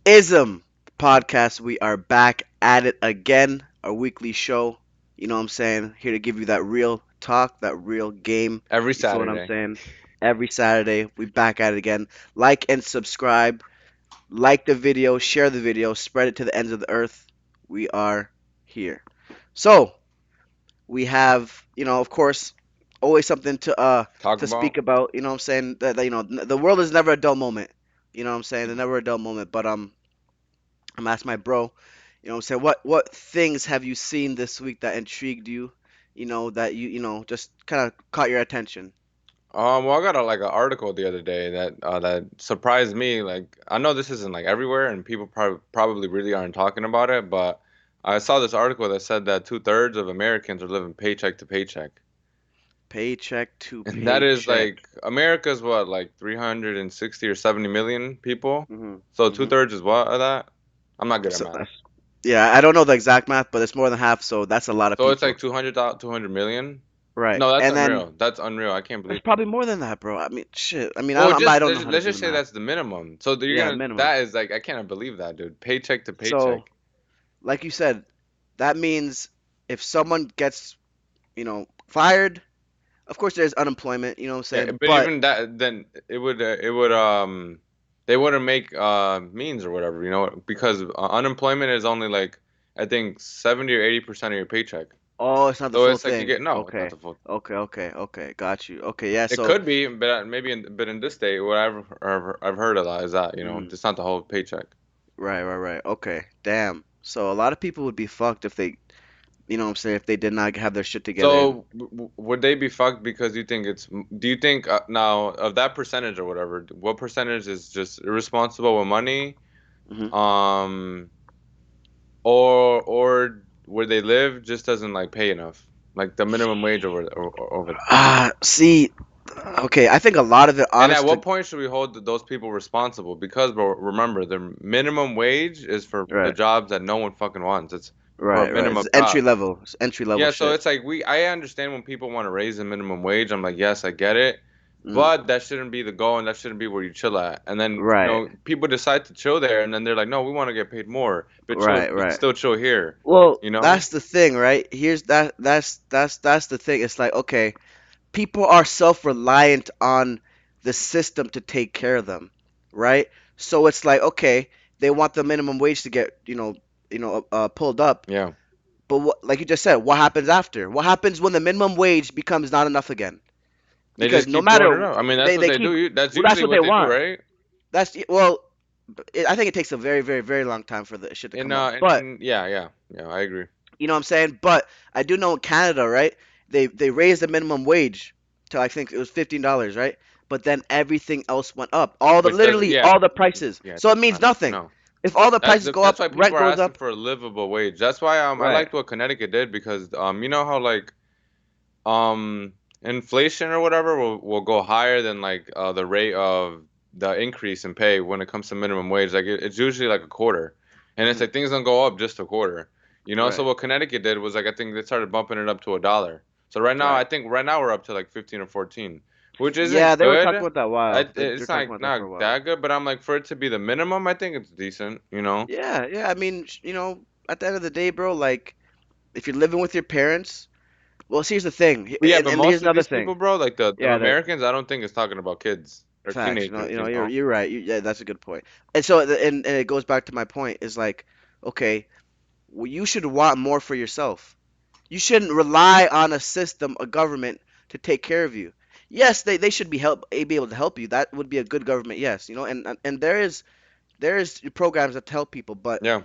Ism podcast. We are back at it again. Our weekly show. You know what I'm saying? Here to give you that real talk, that real game. Every You feel what I'm Saturday. saying? Every Saturday, we back at it again. Like and subscribe. Like the video, share the video, spread it to the ends of the earth. We are here. So, we have, of course, always something Talk to speak about. about, you know what I'm saying? The world is never a dull moment. You know what I'm saying? There's never a dull moment, but I'm asking my bro, you know what I'm saying, what things have you seen this week that intrigued you, that just kind of caught your attention? Well, I got like an article the other day that surprised me. Like, I know this isn't like everywhere, and people probably really aren't talking about it, but I saw this article that said that 2/3 of Americans are living paycheck to paycheck, Paycheck to and that is paycheck. like America's what, like 360 or 70 million people. Mhm. So two Mhm. thirds is what of that? I'm not good at So math. that's Yeah, I don't know the exact math, but it's more than half, so that's a lot of So it's people. like 200 million. Right. No, that's And then unreal. That's unreal. I can't it's believe that. probably more than that, bro. I mean, shit. I mean, Well, I just don't know how to let's do the just say math. that's the minimum. So you're Yeah, gonna minimum. that is like I cannot believe that, dude. Paycheck to So, paycheck. like you said, that means if someone gets, fired, of course there's unemployment, you know what I'm Yeah, saying? but But even that, then it would they wouldn't make means or whatever, because unemployment is only like I think 70 or 80% of your paycheck. oh, it's not the So full it's like you thing. get no, it's not Okay. the full. Okay. Got you. Okay, yeah, It so could be, but maybe in this state, what I've heard of that is that mm, it's not the whole paycheck. right. Okay. Damn. So a lot of people would be fucked if they, you know what I'm saying, if they did not have their shit together and So would they be fucked because you think it's? Do you think now of that percentage or whatever? What percentage is just irresponsible with money? mhm. Um, or where they live just doesn't like pay enough, like the minimum wage over there. See, okay, I think a lot of it, And at honest what to, point should we hold those people responsible? Because, bro, remember, the minimum wage is for the right, jobs that no one fucking wants. It's for right. minimum It's entry jobs. level, it's entry level Yeah, so shit. it's like I understand when people want to raise the minimum wage. I'm like, yes, I get it, Mm, but that shouldn't be the goal, and that shouldn't be where you chill at. And then right, people decide to chill there, and then they're like, no, we want to get paid more, but right. still chill here. Well, You know? that's the thing, right? Here's that's the thing. It's like, okay, people are self-reliant on the system to take care of them, right? So it's like, okay, they want the minimum wage to get, pulled up, Yeah. but like you just said, what happens after? What happens when the minimum wage becomes not enough again? They Because just no keep doing matter it up. I mean, that's they what they they keep, do. That's well, that's usually what they what they do, want. right? Well, I think it takes a very long time for the shit to come up. But Yeah, I agree. you know what I'm saying? But I do know in Canada, right? They raised the minimum wage to, I think it was $15, right? But then everything else went up. Which doesn't, Literally yeah, all the prices. yeah, it So it doesn't means matter. nothing. No, If all the prices go that's up, why people rent are goes asking up. for a livable wage. That's why I Right. liked what Connecticut did because you know how like um inflation or whatever will go higher than like the rate of the increase in pay when it comes to minimum wage. Like it's usually like a quarter, and it's Hmm. like things don't go up just a quarter. So Right. what Connecticut did was like I think they started bumping it up to $1. So right now I Right. think right now we're up to like 15 or 14, which Yeah, isn't they were good. talking about that while. They're It's talking like about that for a not while. that good, but I'm like for it to be the minimum, I think it's decent. Yeah. I mean, at the end of the day, bro, like if you're living with your parents, well, here's the thing, But yeah, but and here's most of another these thing. people, bro, like the Yeah, that Americans, I don't think it's talking about kids or facts. teenagers. You're right. Yeah, that's a good point. And so, and it goes back to my point is like, okay, well, you should want more for yourself. You shouldn't rely on a system, a government, to take care of you. Yes, they should be able to help you. That would be a good government, yes, and there is programs that help people, but Yeah.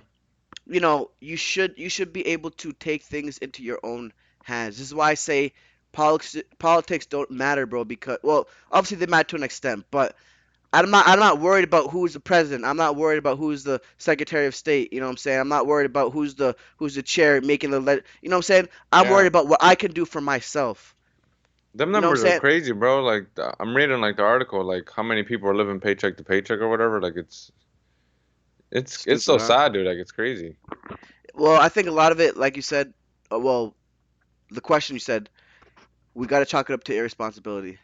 you should be able to take things into your own hands. This is why I say politics don't matter, bro, because, well, obviously they matter to an extent, but I'm not worried about who's the president. I'm not worried about who's the secretary of state. You know what I'm saying? I'm not worried about who's the chair making you know what I'm saying? I'm worried Yeah. about what I can do for myself. Them You know what I'm numbers are saying? crazy, bro. Like I'm reading like the article, like how many people are living paycheck to paycheck or whatever. Like it's Stupid, so huh? sad, dude. Like it's crazy. Well, I think a lot of it, like you said, well, the question you said, we got to chalk it up to irresponsibility.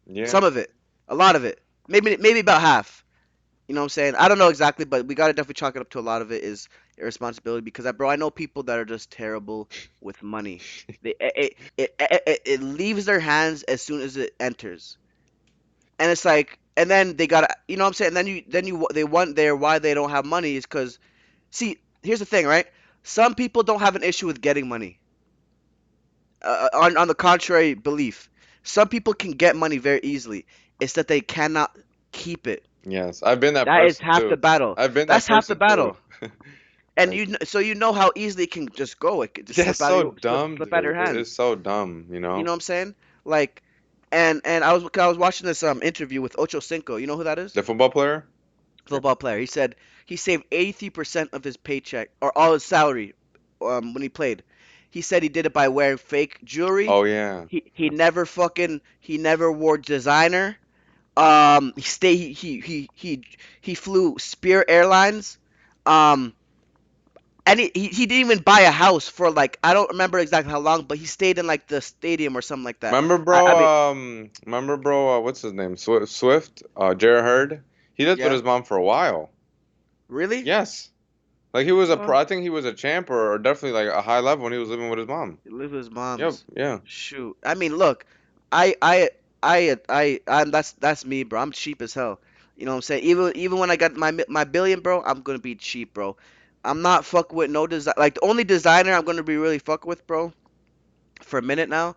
Yeah. Some of it, a lot of it, maybe about half. You know what I'm saying? I don't know exactly, but we gotta definitely chalk it up to a lot of it is irresponsibility because bro, I know people that are just terrible with money. It leaves their hands as soon as it enters, and it's like, and then they gotta, you know what I'm saying? And then they want their why they don't have money is because see, here's the thing, right? Some people don't have an issue with getting money. On the contrary belief, some people can get money very easily. It's that they cannot keep it. Yes, I've been that That is person half the too. battle. I've been that That's half the person too. battle. And Like, so you know how easily it can just go. It could just yeah, it's slip out of so your dumb, slip out of your dude. hands. It's so dumb, you You know? know what I'm saying? Like, and I was watching this interview with Ocho Cinco. You know who that is? The football player? Football player. He said he saved 83% of his paycheck or all his salary when he played. He said he did it by wearing fake jewelry. Oh yeah. He never wore designer. He stay he flew Spirit Airlines. Um, and he didn't even buy a house for like I don't remember exactly how long, but he stayed in like the stadium or something like that. I mean, Remember, bro, what's his name? Swift, Jared Hurd. He lived with yeah, his mom for a while. really? Yes. Like he was a Well, pro, I think he was a champ or definitely like a high level when he was living with his mom. he lived with his Yep, mom's. yeah. Shoot, I mean, look, I I I'm that's me, bro. I'm cheap as hell. You know what I'm saying? Even when I got my billion, bro, I'm gonna be cheap, bro. I'm not fucking with no design. Like the only designer I'm gonna be really fucking with, bro, for a minute now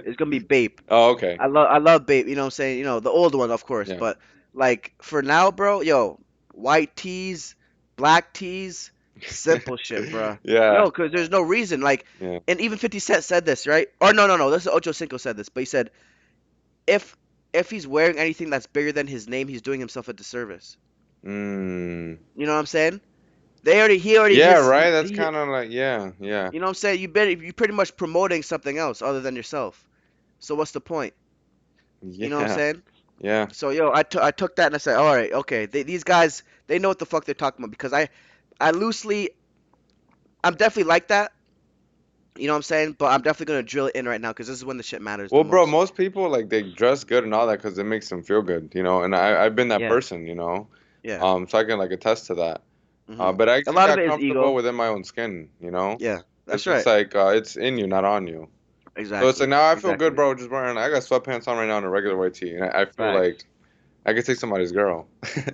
is gonna be Bape. Oh, okay. I love Bape, you know what I'm saying? You know, the old one, of course, Yeah. but like for now, bro, yo, white tees, black tees, simple shit, bro. Yeah. Yo, cause there's no reason like Yeah. and even 50 Cent said this, right? Or no, this is Ocho Cinco said this, but he said if if he's wearing anything that's bigger than his name, he's doing himself a disservice. Mm. You know what I'm saying? They already he already Yeah, his right. That's he kind of like yeah, yeah. you know what I'm saying? You pretty much promoting something else other than yourself. So what's the point? You know what I'm Yeah. saying? Yeah. So yo, I took that and I said, all right, okay, these guys they know what the fuck they're talking about because I loosely I'm definitely like that. You know what I'm saying? But I'm definitely gonna drill it in right now because this is when the shit matters the Well, bro, most. most people like they dress good and all that because it makes them feel good, you know. And I've been that Yeah, person, you know. yeah. So I can like attest to that. Hmm. But I A actually lot of got it is comfortable ego. within my own skin, you know. Yeah, that's It's just right. like it's in you, not on you. So it's like Exactly, now I feel good, exactly. bro. Just wearing I got sweatpants on right now and a regular white tee, and I feel Facts, like I could take somebody's girl,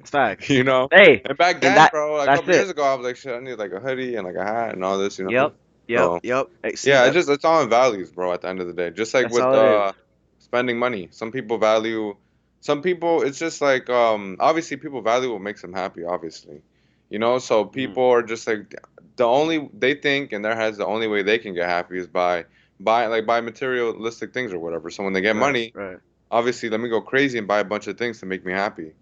facts. you know. Hey, And back and then, bro, like a that's couple years it. ago, I was like, shit, I need like a hoodie and like a hat and all this, you know. Yep, yep, So yep. Hey, see yeah, that? it's all in values, bro. At the end of the day, just like That's with all it is. spending money, some people value, some people it's just like obviously people value what makes them happy, obviously, you know. So Hmm. people are just like the only they think in their heads the only way they can get happy is by buy materialistic things or whatever. So when they get Right, money, right. obviously let me go crazy and buy a bunch of things to make me happy,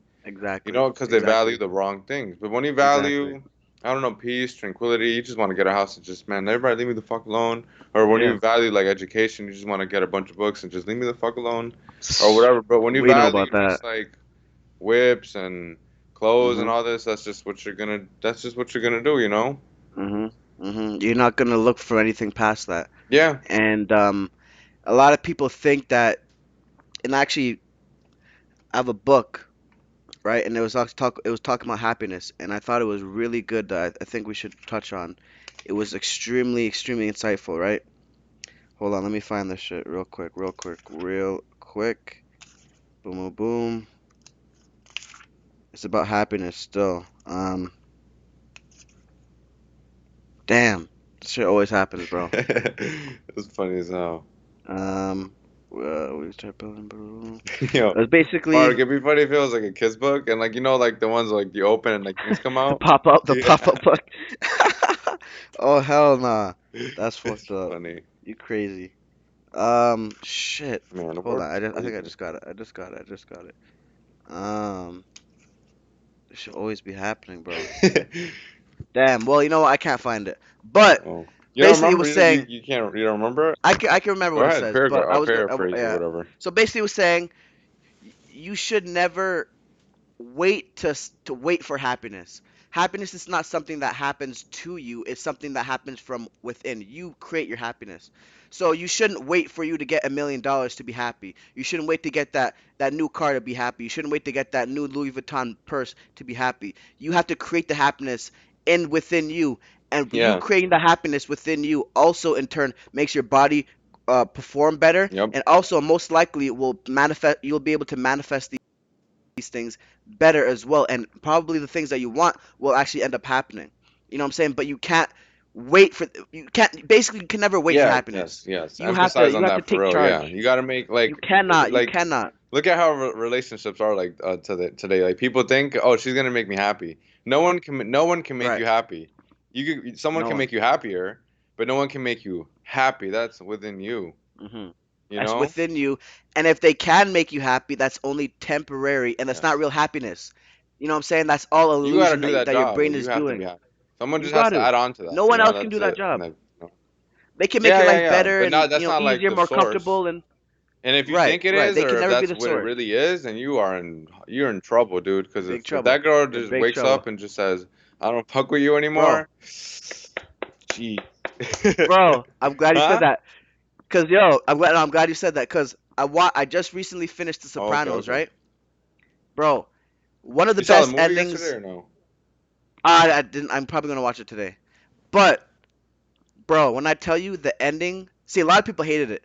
you Exactly, know, because they value exactly, the wrong things. But when you exactly. value, I don't know, peace, tranquility, you just want to get a house and just, man, everybody leave me the fuck alone. Or when Yeah. you value like education, you just want to get a bunch of books and just leave me the fuck alone, or whatever. But when you We know about value that. just like whips and clothes and Mhm. all this, that's just what you're gonna do, you know? Mhm. Mhm. You're not gonna look for anything past that. Yeah. And a lot of people think that, and actually, I have a book, right? And it was talking about happiness, and I thought it was really good that I think we should touch on. It was extremely insightful, right? Hold on, let me find this shit real quick. Boom, boom, boom. It's about happiness still. Damn, this shit always happens, bro. It's funny as hell. Um, we start building. Boom. Yo, It was Mark, basically it'd be funny if it was like a kiss book and like you know like the ones like you open and like things come out. the pop Yeah. up book. Oh hell nah, that's It's fucked up. funny. You crazy. Shit. Man, the Hold world on. is I think I crazy. just got it. I just got it. Um, this should always be happening, bro. Damn. Well, you know what? I can't find it. But Oh, you don't basically, it remember? was saying You don't remember it? I can remember Go what it ahead, says. But I I'll was gonna paraphrase or yeah. whatever. So basically, it was saying you should never wait to wait for happiness Happiness is not something that happens to you, it's something that happens from within. You create your happiness. So you shouldn't wait for you to get $1 million to be happy. You shouldn't wait to get that new car to be happy. You shouldn't wait to get that new Louis Vuitton purse to be happy. You have to create the happiness in within you, and you Yeah. creating the happiness within you also in turn makes your body perform better, Yep. and also most likely will manifest. You'll be able to manifest these things better as well, and probably the things that you want will actually end up happening. You know what I'm saying? But you can't basically you can never wait for Yeah. Yes. happiness. Yes. You have to Emphasize you on have to that for take real. Yeah. charge. You got to make You like cannot. look at how relationships are like today. Like people think, oh, she's gonna make me happy. No one can make Right. you happy. Someone No can one. make you happier, but no one can make you happy. That's within you. Hmm. You That's know. within you, and if they can make you happy, that's only temporary, and that's not Yes. real happiness. You know what I'm saying? That's all You got to illusion do that that your job. brain You is have to be doing. happy. Someone You just has got to to. add on to that. No one else can That's do that it. job. Like, They can make yeah, your yeah, life yeah. better But and not. That's not like easier, the more source. comfortable, and And if you right, think it right. is, They can or if never be that's the what it source. really is, then you're in trouble, dude. Because Big if trouble. that girl In just big wakes trouble. up and just says, "I don't fuck with you Bro, anymore," gee, bro, I'm glad you said huh? that. Cause I'm glad you said that. Cause I just recently finished The Oh, okay, Sopranos, okay. right? Bro, one of the You saw the best movie yesterday endings. or no? I didn't. I'm probably gonna watch it today. But bro, when I tell you the ending, see a lot of people hated it.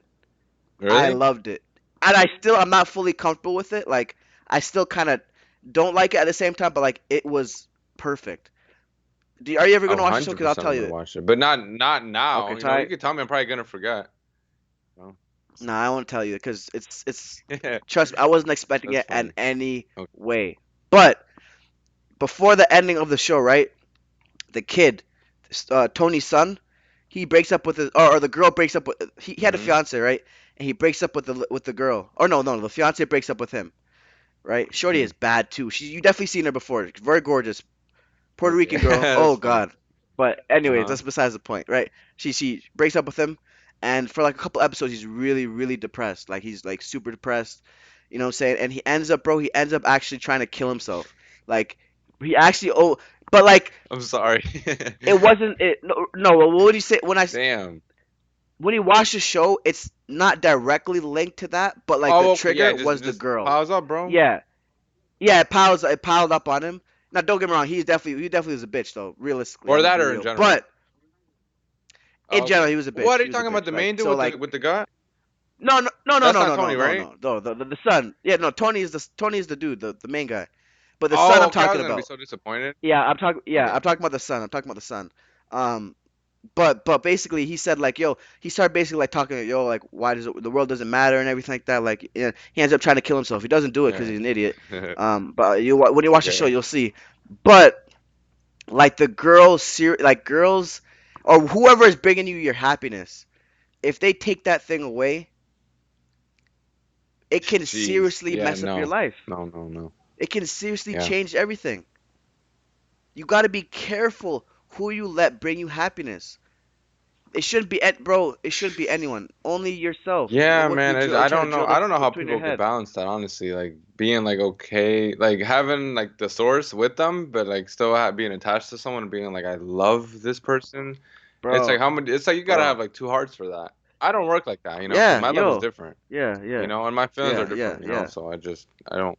I Really? loved it, and I'm not fully comfortable with it. Like I still kind of don't like it at the same time, but like it was perfect. Are you ever Oh, gonna watch the show? Cause I'll 100% tell I'm gonna you it. watch it, but not now. Okay, You so know, you could tell me. I'm probably gonna forget. Oh. no, I won't tell you because it's trust me, I wasn't expecting That's it in funny. any Okay. way. But before the ending of the show, right? The kid, Tony's son, he breaks up with or the girl breaks up with. He had a Mhm. fiance, right? And he breaks up with the girl. Or no, the fiance breaks up with him, right? Shorty Hmm. is bad too. You definitely seen her before. Very gorgeous, Puerto Okay. Rican girl. That's Oh funny. God. But Uh anyways, huh. that's besides the point, right? She breaks up with him, and for like a couple episodes, he's really depressed. Like he's like super depressed. You know what I'm saying? And he ends up actually trying to kill himself. Like he actually but like I'm sorry. it wasn't it. No. What would you say Damn. when you watch the show? It's not directly linked to that, but like the Oh, okay. Yeah, trigger just was the just girl. pause up, bro. Yeah, yeah. It piled up on him. Now, don't get me wrong. He definitely was a bitch though. Realistically, I'm Or gonna that, be or in real. general. But Oh, in general, okay. he was a bitch. What are He you was a talking about? bitch. The Like main dude so, with the like with the gut? no, That's not Tony, right? the son. Yeah, no. Tony is the dude, the main guy. But the son Oh, I'm okay. I was talking gonna be about. so disappointed. Yeah, Okay. I'm talking about the son. I'm talking about the son. Um, but basically he said like he started basically like talking like why does the world doesn't matter and everything like that like yeah, he ends up trying to kill himself. He doesn't do it because Yeah. he's an idiot. But when you watch the show Okay. you'll see. But like the girls or whoever is bringing you your happiness, if they take that thing away, it can Jeez. seriously Yeah. mess up your No. life. No. No. No. It can seriously Yeah. change everything. You got to be careful who you let bring you happiness. It shouldn't be bro. It shouldn't be anyone. Only yourself. Yeah, What man. you I try to don't know. drill I that don't know how between your people could head, balance that. Honestly, like being like okay, like having like the source with them, but like still being attached to someone and being like I love this person. It's like bro, how many? It's like you gotta have bro. like two hearts for that. I don't work like that, because Yeah, my level's yo, different, yeah, yeah, and my feelings are yeah, different, yeah. so I don't.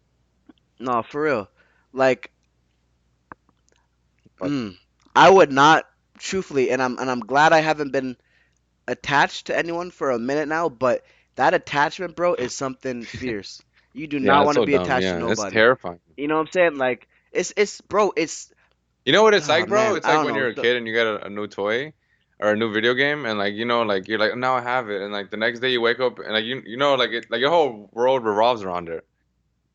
No, for real. Like, But I would not, truthfully, and I'm glad I haven't been attached to anyone for a minute now. But that attachment, bro, is something fierce. You do yeah, not it's want to so be dumb. attached to Yeah, it's nobody. terrifying. You know what I'm saying? Like, it's bro, it's You know what it's oh like, bro? man, It's I like don't when know. you're a kid and you get a new toy or a new video game, and like like you're like now I have it, and like the next day you wake up and like like it, like your whole world revolves around it.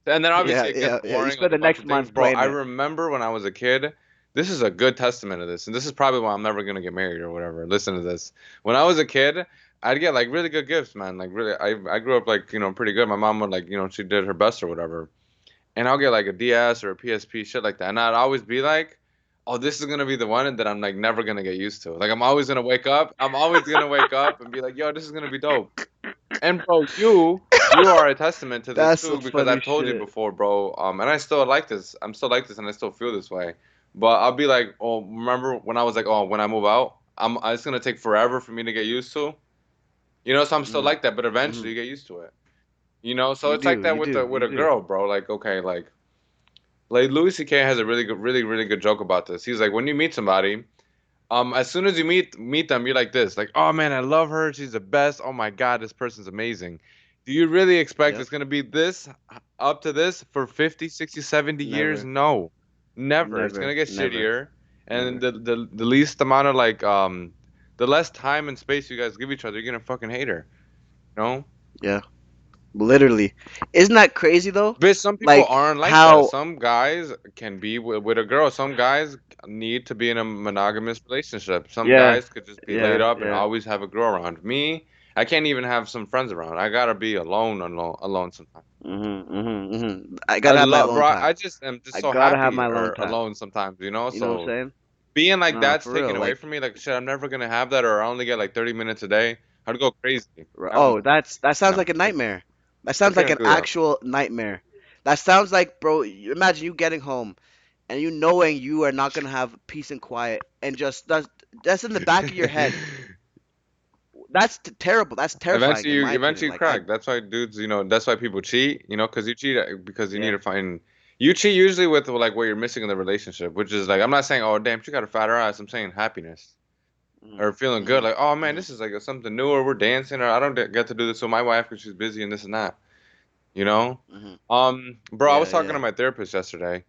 And then Yeah, obviously it gets yeah, yeah. You boring, like spend a the bunch next of things, month bro. playing I it. remember when I was a kid. This is a good testament of this, and this is probably why I'm never gonna get married or whatever. Listen to this. When I was a kid, I'd get like really good gifts, man. Like really, I grew up like pretty good. My mom would like she did her best or whatever, and I'll get like a DS or a PSP, shit like that. And I'd always be like, "Oh, this is gonna be the one that I'm like never gonna get used to. Like I'm always gonna wake up and be like, yo, this is gonna be dope." And bro, you are a testament to this That's some too because funny I've told you shit. before, bro. And I still like this. I'm still like this, and I still feel this way. But I'll be like, oh, remember when I was like, oh, when I move out, it's gonna take forever for me to get used to. So I'm still Mhm. like that, but eventually Mhm. you get used to it. So You it's like do. that You with do. with You a do. girl, bro. Like, okay, like Louis C.K. has a really good, really, really good joke about this. He's like, when you meet somebody, as soon as you meet them, you're like this, like, oh man, I love her, she's the best. Oh my god, this person's amazing. Do you really expect Yep. it's gonna be this up to this for 50, 60, 70 years? Never. No, never. It's Never. gonna get Never. shittier, and Never. the least amount of the less time and space you guys give each other, you're gonna fucking hate her. You know? Yeah. Literally. Isn't that crazy though? But some people Like aren't like that. how Some guys can be with a girl. Some guys need to be in a monogamous relationship. Some yeah. guys could just be laid Yeah. up and Yeah. always have a girl around. Me, I can't even have some friends around. I gotta be alone, alone, alone sometimes. Mhm. Mhm. Mhm. I I gotta have my love, alone bro. I time. just am just I so gotta have happy my alone or time. alone sometimes. You know what I'm So saying? being like No, that's for taken real. away Like, from me. Like shit, I'm never gonna have that, or I only get like 30 minutes a day. I'd go crazy. Hell oh, no, that sounds no, like a nightmare. That I sounds like couldn't an do that. actual nightmare. That sounds like, bro. Imagine you getting home and you knowing you are not gonna have peace and quiet, and just that's in the back of your head. That's terrible. That's terrifying, in my opinion. Eventually you Like, I crack. That's why dudes, that's why people cheat, because you cheat because you need yeah. to find you cheat usually with like what you're missing in the relationship, which is like I'm not saying, oh damn, she got a fatter ass. I'm saying happiness Mhm. or feeling good, Mhm. like, oh man, Mhm. this is like something new, or we're dancing, or I don't get to do this with my wife because she's busy and this and that, you know. Mhm. Bro, I was Yeah. talking to Yeah. my therapist yesterday,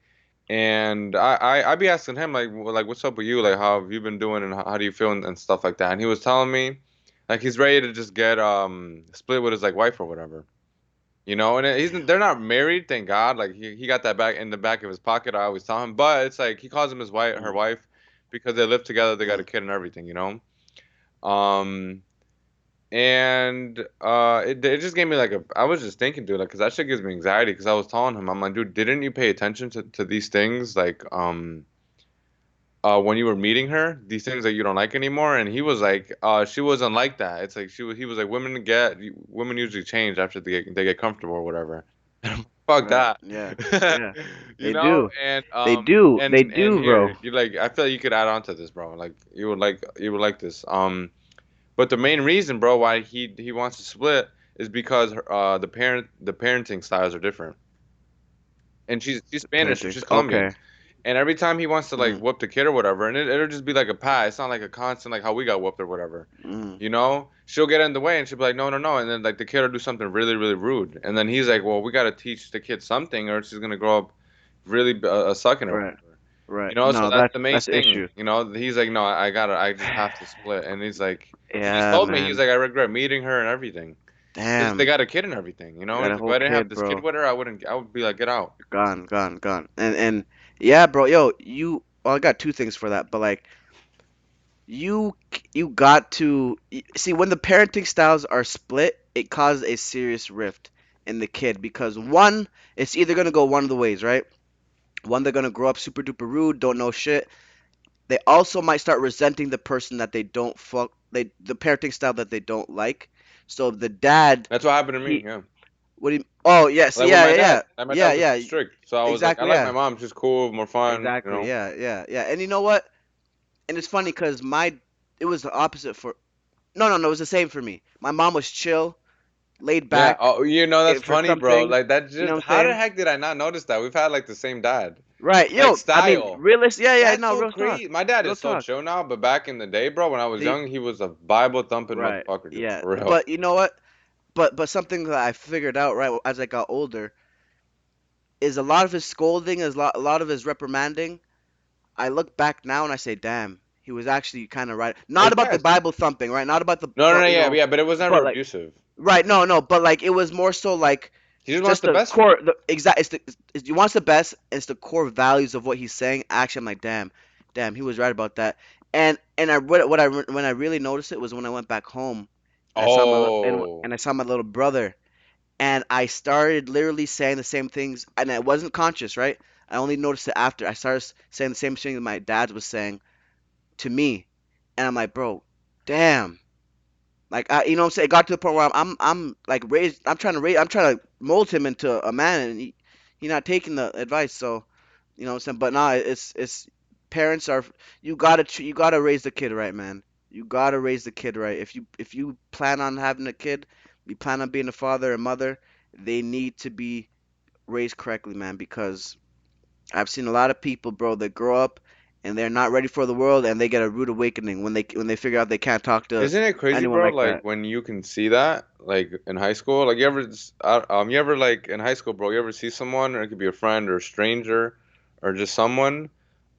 and I be asking him like what's up with you, like how have you been doing, and how do you feel, and stuff like that, and he was telling me like he's ready to just get split with his like wife or whatever. And they're not married, thank God. Like he got that back in the back of his pocket. I always tell him, but it's like he calls him his wife, her Mhm. wife, because they live together. They got Mhm. a kid and everything. Um, and it just gave me like I was just thinking, dude, like, cause that shit gives me anxiety. Cause I was telling him, I'm like, dude, didn't you pay attention to these things, like when you were meeting her, these things that you don't like anymore? And he was like, she wasn't like that. It's like he was like, women usually change after they get comfortable or whatever. Fuck Right. that. Yeah. Yeah. you They know do. and They do. They do, bro. here you like I feel like you could add on to this, bro. Like you would like this. But the main reason, bro, why he wants to split is because the parenting styles are different. And she's The Spanish and parenting. she's Colombian. Okay. And every time he wants to like Mhm. whoop the kid or whatever, and it'll just be like a pat. It's not like a constant like how we got whooped or whatever. Mhm. She'll get in the way and she'll be like, no, no, no. And then like the kid will do something really, really rude. And then he's like, well, we got to teach the kid something or she's going to grow up really sucking or Right. whatever. Right. So No, that's the main that's the thing. issue. He's like, no, I just have to split. And he's like, he just Yeah, told me, he's man. like, I regret meeting her and everything. Because they Damn. got a kid and everything. Got He's a like, if whole I didn't have kid, this kid bro. with her, I would be like, get out. Gone, gone, gone. And yeah, bro. Yo, well, I got two things for that, but like you got to see when the parenting styles are split, it causes a serious rift in the kid because one, it's either gonna go one of the ways, right? One, they're gonna grow up super duper rude, don't know shit. They also might start resenting the person that they don't fuck, the parenting style that they don't like. So the dad, That's what happened to me. he, Yeah. what do you? Oh yes, Like with yeah, my yeah, yeah, dad. Like my dad yeah, was yeah. strict. So I was like, I Exactly, like my yeah, mom. She's cool, more fun. exactly, yeah, yeah, yeah. And you know what? And it's funny because it was the opposite for. No, no, no, it was the same for me. My mom was chill, laid Yeah. back. Oh, that's For funny, some bro. things, Like that you know just what I'm how the saying? heck did I not notice that? We've had like the same dad. Right, Like yo. I mean, style. realist. Yeah, yeah. That's No, so real talk, crazy. My dad real is so talk. chill now, but back in the day, bro, when I was The young, he was a Bible thumping right, motherfucker, dude. yeah. For real. But you know what? But something that I figured out right as I got older is a lot of his scolding, is a lot of his reprimanding. I look back now and I say, damn, he was actually kind of right. Not about the Yes. Bible thumping, right? Not about the, No, no, no, but yeah, yeah, but it was never but like, abusive. right? No, no, but like it was more so like He just wants just the the best for me. core, the exact. He wants the best. It's the core values of what he's saying. Actually, I'm like, damn, damn, he was right about that. And I when I really noticed it was when I went back home and I saw Oh. and I saw my little brother and I started literally saying the same things, and I wasn't conscious, right? I only noticed it after I started saying the same thing that my dad was saying to me, and I'm like, bro, damn. Like you know what I'm saying? It got to the point where I'm like raised. I'm trying to mold him into a man, and he not taking the advice. So you know what I'm saying? But nah, it's parents are you gotta raise the kid right, man. You gotta raise the kid right. If you plan on having a kid, you plan on being a father and mother, they need to be raised correctly, man. Because I've seen a lot of people, bro, that grow up and they're not ready for the world, and they get a rude awakening when they figure out they can't talk to Isn't it crazy, anyone bro? like Like that. when you can see that, like in high school, like you ever like in high school, bro, you ever see someone, or it could be a friend or a stranger, or just someone,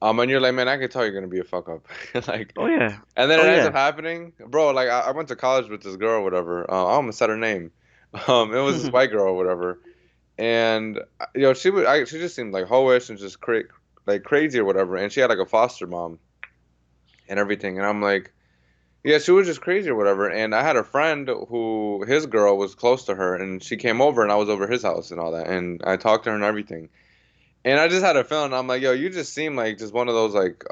and you're like, man, I can tell you're gonna be a fuck up, like, Oh yeah, and then oh it ends yeah. up happening, bro. Like I went to college with this girl, or whatever. I almost said her name. It was this white girl, or whatever, and she just seemed like hoish and just like crazy or whatever, and she had like a foster mom and everything, and I'm like. Yeah, she was just crazy or whatever. And I had a friend who his girl was close to her, and she came over, and I was over his house and all that, and I talked to her and everything. And I just had a feeling. I'm like, yo, you just seem like just one of those like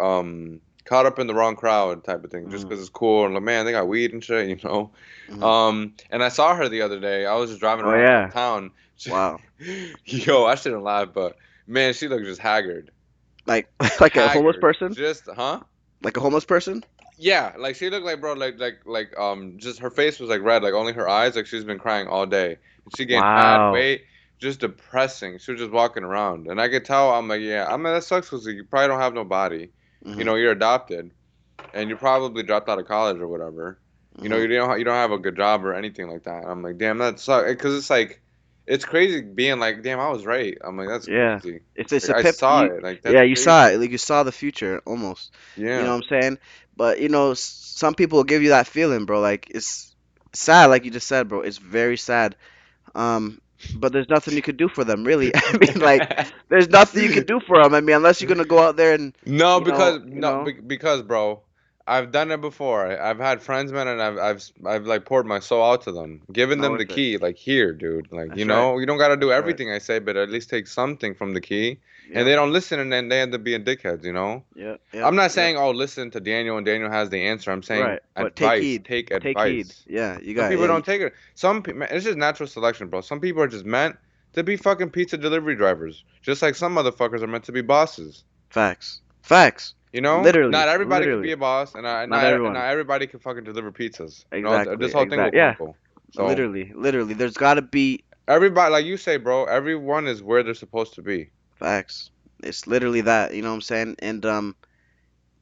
caught up in the wrong crowd type of thing, just Mhm, because it's cool and like, man, they got weed and shit, you know. mhm. And I saw her the other day. I was just driving Oh around yeah. downtown. Wow. Yo, I shouldn't laugh, but man, she looked just haggard, Like like a homeless haggard, person? just huh? Like a homeless person? Yeah, like she looked like bro, just her face was like red, like only her eyes, like she's been crying all day. And she gained mad Wow. weight, just depressing. She was just walking around, and I could tell. I'm like, yeah, I mean that sucks because you probably don't have no body. You Mhm, know, you're adopted, and you probably dropped out of college or whatever. You know, mhm. you don't have a good job or anything like that. I'm like, damn, that sucks. Because it's like, it's crazy being like, damn, I was right. I'm like, that's Yeah. crazy. It's Like a I pip. saw it. Like that's Yeah, you saw crazy. it. Like you saw the future almost. You know Yeah. what I'm saying? But some people will give you that feeling, bro. Like it's sad, like you just said, bro. It's very sad. Um, but there's nothing you could do for them, really. I mean, like, there's nothing you could do for them. I mean, unless you're gonna go out there and, No, you know. because bro, I've done it before. I've had friends, man, and I've like poured my soul out to them, giving Not them the worth it. key, like here, dude, like That's right. you don't gotta do That's right. everything I say, but at least take something from the key. And Yep. they don't listen, and then they end up being dickheads, you know. Yep. Yep. I'm not Yep. saying oh listen to Daniel and Daniel has the answer. I'm saying Right. But take advice, heed. take Take heed. advice. Yeah. You Some got. people Yeah. don't take it. Man, it's just natural selection, bro. Some people are just meant to be fucking pizza delivery drivers, just like some motherfuckers are meant to be bosses. Facts. Facts. You know, not Literally. everybody could be Literally. a boss, and Not everyone. not everybody can fucking deliver pizzas. You know, Exactly. this whole thing will Exactly. Yeah. crumble. So Literally. Literally. There's gotta be everybody, like you say, bro, everyone is where they're supposed to be. facts. It's literally that. You know what I'm saying? And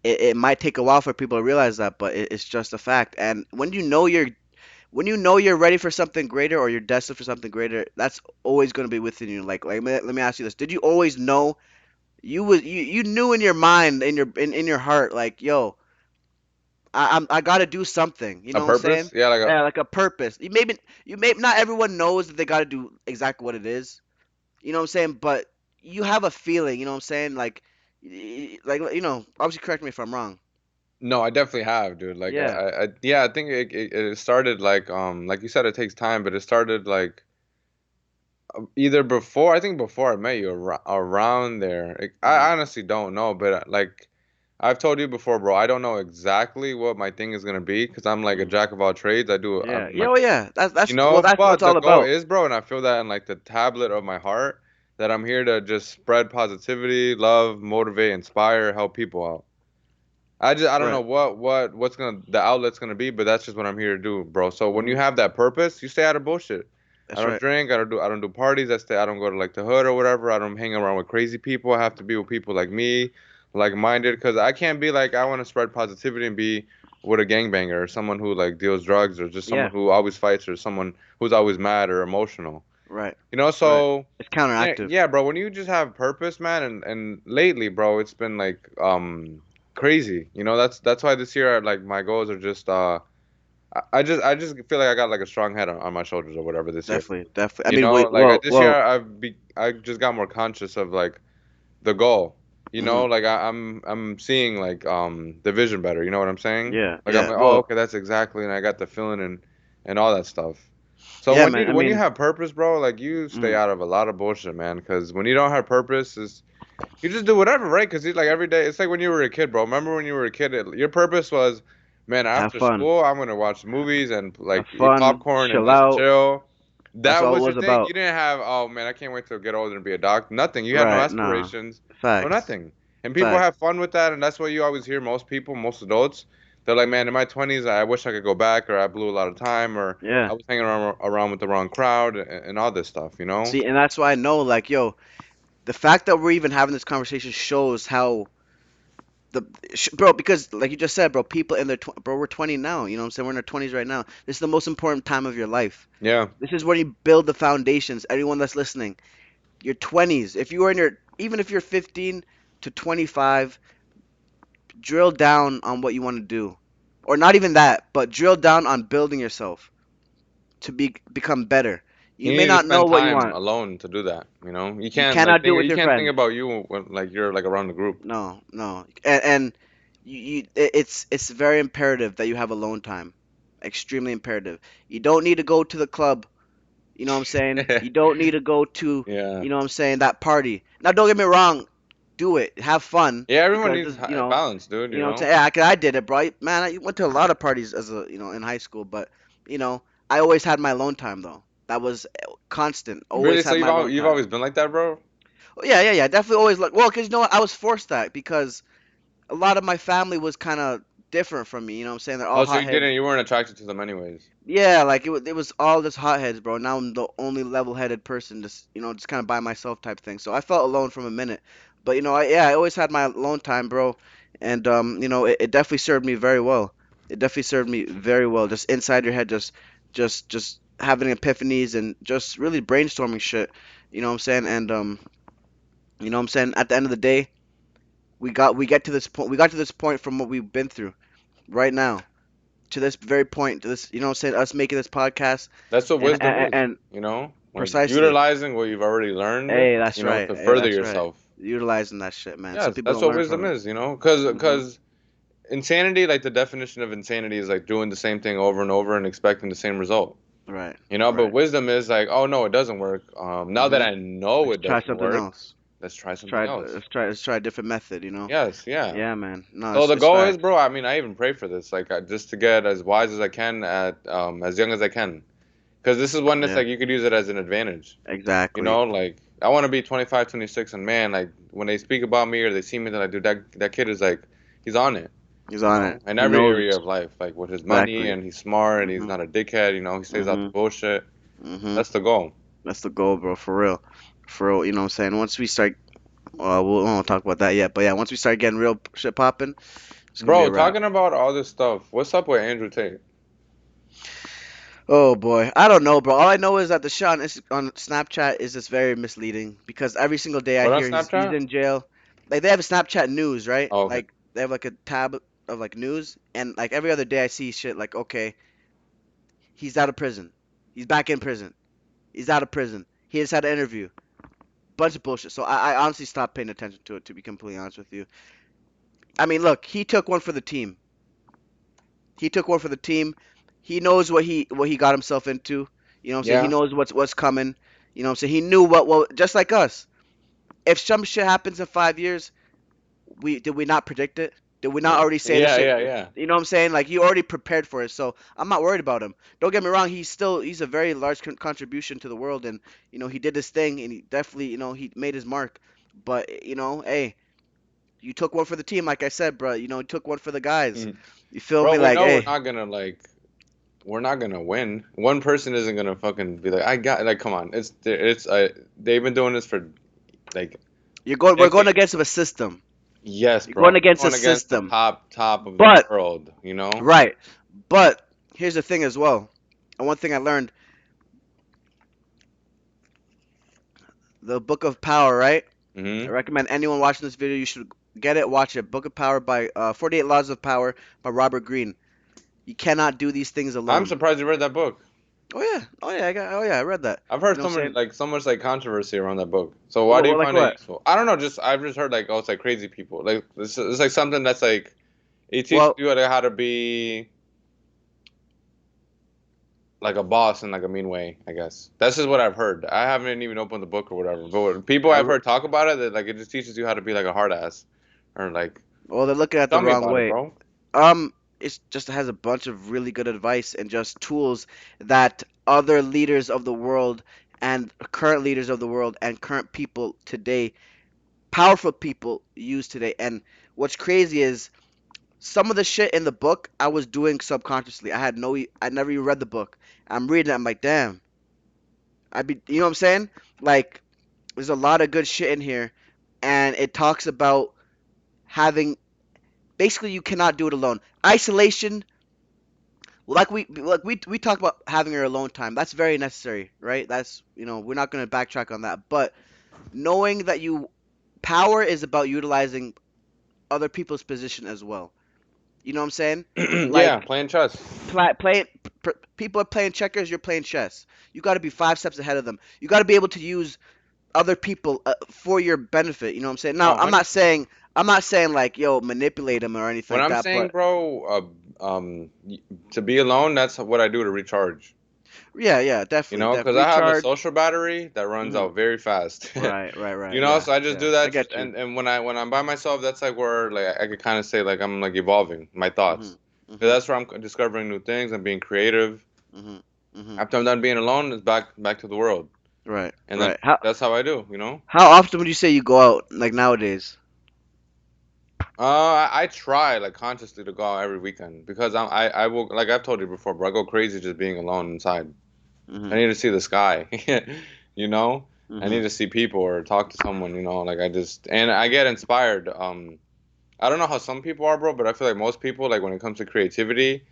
it might take a while for people to realize that, but it's just a fact. And when you know you're ready for something greater or you're destined for something greater, that's always going to be within you. Like let me ask you this: did you always know you knew in your mind, in your heart, like, yo, I got to do something. You A know what I'm saying? purpose, yeah, like a Yeah, like a purpose. You may not everyone knows that they got to do exactly what it is. You know what I'm saying? But you have a feeling. You know what I'm saying? Like obviously correct me if I'm wrong. no, I definitely have, dude. Like Yeah. yeah, I think it started like you said, it takes time, but it started like either before, I think before I met you, around there. Hmm. I honestly don't know, but like I've told you before, bro, I don't know exactly what my thing is gonna be because I'm like a Hmm. jack of all trades. Yeah. I'm Yeah. like, Oh yeah. That's you that's well, know, that's what it's but the all goal about. is, bro, and I feel that in like the tablet of my heart that I'm here to just spread positivity, love, motivate, inspire, help people out. I don't Right. know what's gonna the outlet's gonna be, but that's just what I'm here to do, bro. So when Hmm. you have that purpose, you stay out of bullshit. I That's don't right. drink. I don't do parties. I don't go to like the hood or whatever. I don't hang around with crazy people. I have to be with people like me, like minded, because I can't be like I want to spread positivity and be with a gangbanger or someone who like deals drugs or just someone Yeah. who always fights or someone who's always mad or emotional. Right. You know, Right. so It's yeah, counteractive. yeah, bro. When you just have purpose, man, and lately, bro, it's been like crazy. You know, that's why this year like my goals are just I just feel like I got like a strong head on my shoulders or whatever this year. Definitely. Definitely. I You mean, know, wait. like Well. this year Well. I just got more conscious of like the goal. You Hmm. know, like I'm seeing like the vision better. You know what I'm saying? Yeah. Like I'm Yeah. like, oh, Well. okay, that's exactly, and I got the feeling and all that stuff. So Yeah, man. I when you mean. have purpose, bro, like you stay Mhm. out of a lot of bullshit, man. Because when you don't have purpose, is you just do whatever, right? Because like every day, it's like when you were a kid, bro. Remember when you were a kid, your purpose was, man, Have after fun. school, I'm gonna watch movies and Have like eat fun. popcorn and Chill just out. chill. That's That all it was your was thing. about. You didn't have, oh man, I can't wait to get older and be a doctor. Nothing. You had no Right. Nah. aspirations. No Facts. nothing. And people Fact. have fun with that, and that's what you always hear most people, most adults. They're like, man, in my 20s, I wish I could go back, or I blew a lot of time, or I Yeah. was hanging around with the wrong crowd, and all this stuff, you know? See, and that's why I know, like, yo, the fact that we're even having this conversation shows how the bro, because like you just said, bro, people in their bro, we're 20 now. You know what I'm saying? We're in our 20s right now. This is the most important time of your life. Yeah. This is where you build the foundations. Everyone that's listening, your 20s. If you are in your, even if you're 15 to 25, drill down on what you want to do, or not even that, but drill down on building yourself to become better. You You may need to not know spend what you time want. alone to do that, you know? You You can't like cannot do it think with you your can't think friends. about you when like you're like around the group. No, no, and it's very imperative that you have alone time. Extremely imperative. You don't need to go to the club. You know what I'm saying? You don't need to go to, Yeah. you know what I'm saying, that party. Now, don't get me wrong. Do it. Have fun Yeah, everyone because needs this, you know, balance, dude, you you know what I'm know? saying. Yeah, I did it, bro. Man, I went to a lot of parties as a, in high school, but you know, I always had my alone time though. That was constant. Really? Always So had my alone you've time. always been like that, bro? Oh, yeah, yeah, yeah. Definitely always look. Well, because you know what, I was forced that because a lot of my family was kind of different from me. You know what I'm saying? They're all Oh, so hotheads. you weren't attracted to them anyways. Yeah, like it was all just hotheads, bro. Now I'm the only level-headed person, just just kind of by myself type thing. So I felt alone from a minute, but I always had my alone time, bro, and it definitely served me very well. It definitely served me very well. Just inside your head, just having epiphanies and just really brainstorming shit. You know what I'm saying? And you know what I'm saying? At the end of the day, we get to this point. We got to this point from what we've been through right now to this very point, to this, you know what I'm saying, us making this podcast That's what and wisdom is, and you know? Like precisely. utilizing what you've already learned, Hey, that's you know, right. to Hey, further that's right. yourself. Utilizing that shit, man. Some Yes, people that's don't what learn wisdom from it. is, you know? Cuz Mhm. insanity, like the definition of insanity is like doing the same thing over and over and expecting the same result. Right. You know, but Right. wisdom is like, oh no, it doesn't work. Now that Mhm. I know Let's it try doesn't something work, else. let's try Let's something try. else. Let's try a different method. You know. Yes, yeah. Yeah, man. No, So the it's goal is, facts. bro. I mean, I even pray for this, like just to get as wise as I can at as young as I can, because this is one that's Yeah. like you could use it as an advantage. You Exactly. know, like I want to be 25, 26, and man, like when they speak about me or they see me, they're like, dude, that kid is like, he's on it. He's You on know, it. in He every knows area of life, like with his money, exactly. and he's smart, and he's Mhm. not a dickhead. You know, he stays out the Mhm. bullshit. Mhm. That's the goal, That's the goal, bro. For real. For real. You know what I'm saying? Once we start, we won't talk about that yet. But yeah, once we start getting real shit popping, it's gonna be bro. a wrap. Talking about all this stuff, what's up with Andrew Tate? Oh boy, I don't know, bro. All I know is that the shit on Snapchat is just very misleading because every single day I What on hear he's Snapchat? in jail. Like they have a Snapchat news, right? Oh, okay. Like they have like a tab of like news, and like every other day I see shit like, okay, he's out of prison, he's back in prison, he's out of prison, he just had an interview, bunch of bullshit. So I honestly stopped paying attention to it, to be completely honest with you. I mean, look, he took one for the team. He took one for the team. He knows what he got himself into. You know what I'm saying? He Yeah. knows what's coming. You know what I'm saying? He knew what just like us. If some shit happens in 5 years, we not predict it? Did we not Yeah. already say the Yeah. shit? Yeah. Yeah. You know what I'm saying? Like you already prepared for it, so I'm not worried about him. Don't get me wrong. He's a very large contribution to the world, and he did his thing, and he definitely he made his mark. But hey, you took one for the team, like I said, bro. You took one for the guys. Mhm. You feel Bro, me? we Like, know hey, we're not gonna win. One person isn't gonna fucking be like, I got like, come on, it's they've been doing this for like we're going decades. against a system. Yes, You're bro. going against a Going against the system. top of the But world, you know? right. But here's the thing as well. And one thing I learned, the Book of Power, right? I Hmm. recommend anyone watching this video, you should get it, watch it. Book of Power by 48 Laws of Power by Robert Greene. You cannot do these things I'm alone. surprised you read that book. Oh yeah. I read that. I've You heard know what I'm saying? so much like controversy around that book. So why do you Like find it what? useful? I don't know. Just I've just heard like, oh, it's like crazy people. Like it's like something that's like it teaches Well, you how to be like a boss in like a mean way, I guess. That's just what I've heard. I haven't even opened the book or whatever. But people I've uh, heard talk about it, that like it just teaches you how to be like a hard ass, or like well, they're looking at the tell me wrong about it, way. bro. It just has a bunch of really good advice and just tools that other leaders of the world and current leaders of the world and current people today powerful people use today. And what's crazy is some of the shit in the book I was doing subconsciously. I never even read the book. I'm reading it. I'm like, damn. You know what I'm saying? Like, there's a lot of good shit in here, and it talks about having. Basically, you cannot do it alone. Isolation, like we talk about having your alone time. That's very necessary, right? That's we're not gonna backtrack on that. But knowing that you power is about utilizing other people's position as well. You know what I'm saying? Yeah, Like playing chess. playing people are playing checkers, you're playing chess. You got to be 5 steps ahead of them. You got to be able to use other people for your benefit. You know what I'm saying? Now, Oh, 100%. I'm not saying like yo manipulate them or anything When like I'm that, saying, but bro, to be alone, that's what I do to recharge. yeah, yeah, You definitely, know, because definitely I have a recharge. social battery that runs Hmm. out very fast. Right, right, You right. know, Yeah, so I just yeah. do I that, get you. and when I'm by myself, that's like where like I could kind of say like I'm like evolving my Hmm. thoughts. 'Cause Hmm. that's where I'm discovering new things. I'm being creative. Hmm. Hmm. After I'm done being alone, it's back to the world, Right, and then right. that's how I do. You know. How often would you say you go out like nowadays? I try like consciously to go out every weekend because I will like I've told you before, bro. I go crazy just being alone inside. I Hmm. need to see the sky, you know. I Hmm. need to see people or talk to someone, you know. Like and I get inspired. I don't know how some people are, bro, but I feel like most people, like when it comes to creativity,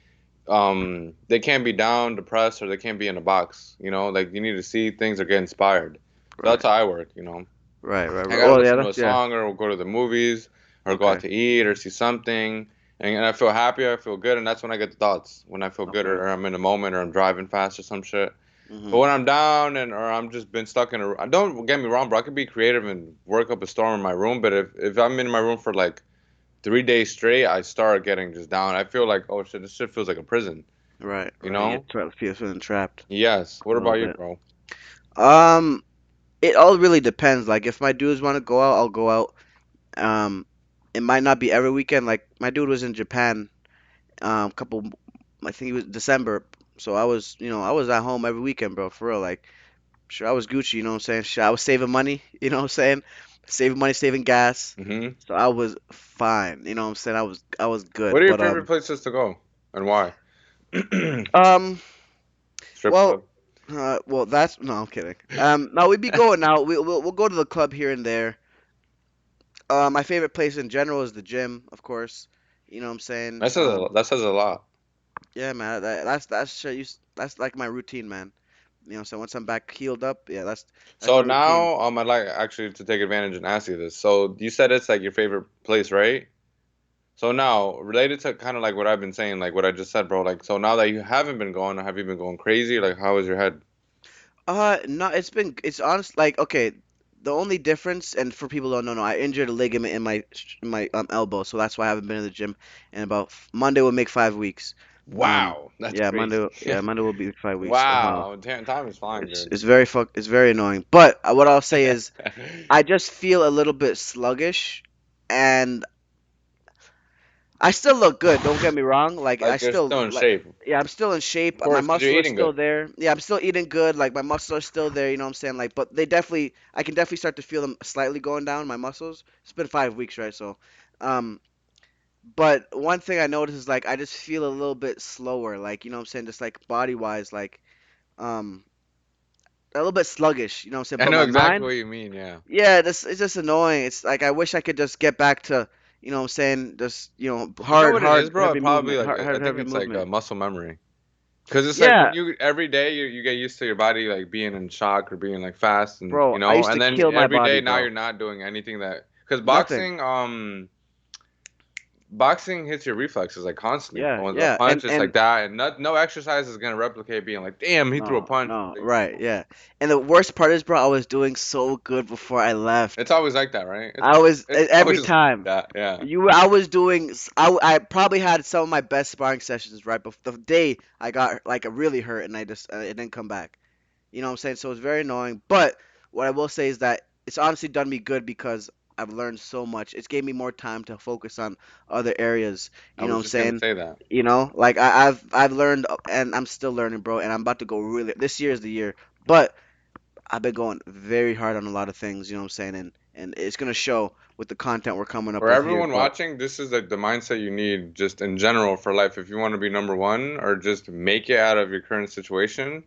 they can't be down, depressed, or they can't be in a box, you know. Like you need to see things or get inspired. So Right, that's how I work, you know. right, right, I right. gotta Oh yeah, listen to a that's yeah. song or go to the movies or go out Okay, to eat or see something, and I feel happy, I feel good, and that's when I get the thoughts. When I feel good okay. or I'm in a moment or I'm driving fast or some shit. But Hmm. when I'm down and or I'm just been stuck in a, don't get me wrong, bro. I could be creative and work up a storm in my room. But if I'm in my room for like 3 days straight, I start getting just down. I feel like, oh shit, this shit feels like a prison. Right, You right. You know? get feeling trapped Yes. a What little about you, bit. bro? Um, it all really depends. Like if my dudes want to go out, I'll go out. Um, it might not be every weekend. Like my dude was in Japan. Couple, I think it was December. So I was at home every weekend, bro. For real. Like, sure, I was Gucci. You know what I'm saying? Sure, I was saving money. You know what I'm saying? Saving money, saving gas. Hmm. So I was fine. You know what I'm saying? I was good. What are your But favorite places to go and why? um, Strip well, club. well, that's no, I'm kidding. Now we'd be going out. We'll go to the club here and there. My favorite place in general is the gym, of course. You know what I'm saying? That says a lot. Yeah, man. That's shit. That's like my routine, man. You know, so once I'm back healed up, yeah, that's So my routine. now, I'd like actually to take advantage and ask you this. So you said it's like your favorite place, right? So now, related to kind of like what I've been saying, like what I just said, bro. Like, so now that you haven't been going, have you been going crazy? Like, how is your head? No, it's honest. Like, okay, the only difference, and for people who don't know, no, I injured a ligament in my elbow, so that's why I haven't been in the gym. And about Monday will make 5 weeks. Wow, that's Yeah, crazy. Monday will be 5 weeks. Wow, damn, time is flying, dude. It's very annoying. But what I'll say is, I just feel a little bit sluggish, and I still look good. Don't get me wrong. Like I Like you're still still in like shape, yeah, I'm still in of shape. My course, because you're muscle is eating still good. there. Yeah, I'm still eating good. Like my muscles are still there. You know what I'm saying? Like, but I can definitely start to feel them slightly going down. My muscles. It's been 5 weeks, right? So, um, but one thing I noticed is like I just feel a little bit slower. Like you know what I'm saying? Just like body wise, like um, a little bit sluggish. You know what I'm saying? I But know my exactly mind, what you mean. Yeah. yeah, this it's just annoying. It's like I wish I could just get back to, you know what I'm saying, just, You know what it is, bro? heavy It probably movement, like I think heavy it's like movement. muscle memory. Because it's like when Yeah, you every day you get used to your body like being in shock or being like fast and bro, you I know, used and to then kill my every body, day now bro. you're not doing anything that because Nothing. boxing hits your reflexes like constantly, Yeah, bro. A yeah, punch is and like that, and no exercise is gonna replicate being like, damn, he threw a no, punch. no, Like, right, yeah. And the worst part is, bro, I was doing so good before I it's left. always like that, right? I was It's every always like time. that, yeah. I was doing. I probably had some of my best sparring sessions right before the day I got like really hurt, and I just it didn't come back. You know what I'm saying? So it's very annoying. But what I will say is that it's honestly done me good because I've learned so much. It's gave me more time to focus on other areas. I You know what was I'm just gonna saying? say that. You know, like I've learned and I'm still learning, bro. And I'm about to go really. This year is the year. But I've been going very hard on a lot of things. You know what I'm saying? and it's gonna show with the content we're coming up For with here. everyone But watching, this is like the mindset you need just in general for life. If you want to be number one or just make it out of your current situation,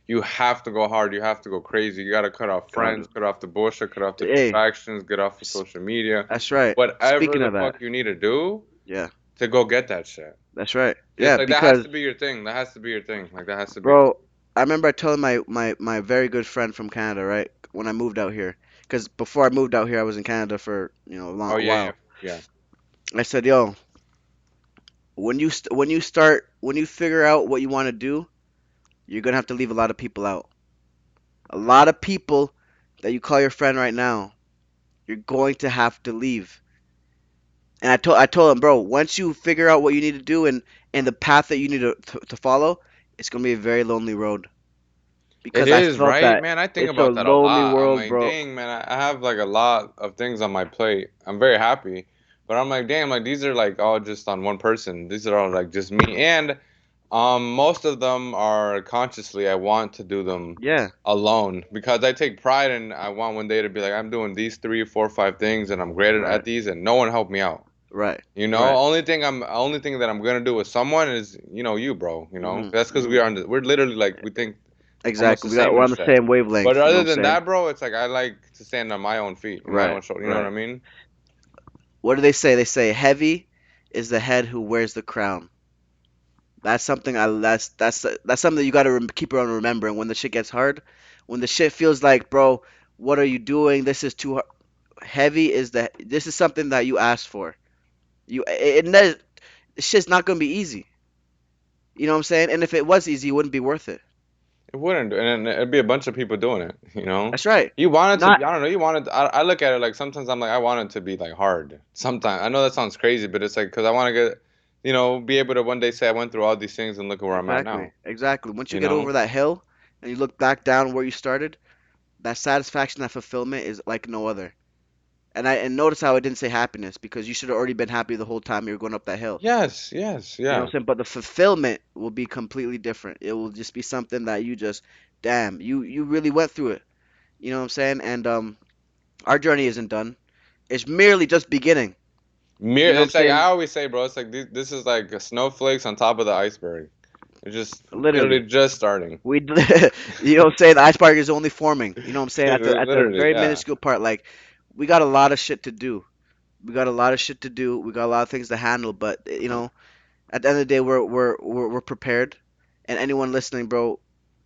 you have to go hard. You have to go crazy. You got to cut off God, friends, cut off the bullshit, cut off the hey, distractions, get off of s- social media. that's right. Whatever Speaking the of that, fuck you need to do yeah, to go get that shit. that's right. Just Yeah, like that has because to be your thing. That has to be your thing. Like that has to be. bro, I remember I telling my very good friend from Canada, right, when I moved out here, because before I moved out here, I was in Canada for Oh a yeah, yeah, while. yeah. I said, yo, when you start when you figure out what you want to do, you're gonna have to leave a lot of people out. A lot of people that you call your friend right now, you're going to have to leave. And I told him, bro, once you figure out what you need to do and the path that you need to follow, it's gonna be a very lonely road It because I is, felt right, that man. I think it's a about that a lonely lot. I'm world, like, bro. dang, man, I have like a lot of things on my plate. I'm very happy, but I'm like, damn, like these are like all just on one person. These are all like just me, and most of them are consciously. I want to do them Yeah, alone because I take pride in. I want one day to be like, I'm doing these three, four, five things, and I'm great right, at these, and no one helped me out. right, You know, right. only thing that I'm gonna do with someone is, you, bro. You know, Mhm, that's because mhm. we're literally like we think almost the Exactly. same We're and on the shit. same But wavelength. You know what other I'm than saying? that, bro, it's like I like to stand on my own feet and my Right, own shoulder. You know what right. I mean? What do they say? They say heavy is the head who wears the crown. That's something I that's something that you got to keep on remembering when the shit gets hard, when the shit feels like, bro, what are you doing? This is too heavy. This is something that you asked for. This shit's not gonna be easy. You know what I'm saying? And if it was easy, it wouldn't be worth it. It wouldn't, and it'd be a bunch of people doing it. You know, That's right. you want it to Not be. I don't know. You want it. I look at it like sometimes I'm like I want it to be like hard. Sometimes I know that sounds crazy, but it's like because I want to get, be able to one day say I went through all these things and look at where I'm at exactly, now. exactly. Once you You get know? over that hill and you look back down where you started, that satisfaction, that fulfillment is like no other. And notice how I didn't say happiness because you should have already been happy the whole time you were going up that hill. Yes. Yes. You know what Yeah. I'm saying? But the fulfillment will be completely different. It will just be something that you just, damn, you really went through it. You know what I'm saying? And our journey isn't done. It's merely just beginning. You know what I'm It's like I saying? always say, bro. It's like this is like a snowflakes on top of the iceberg. It's just literally Literally. just starting. We, you know what I'm saying? The iceberg is only forming. You know what I'm saying? At the Literally, very yeah. minuscule part, like we got a lot of shit to do. We got a lot of shit to do. We got a lot of things to handle. But at the end of the day, we're prepared. And anyone listening, bro,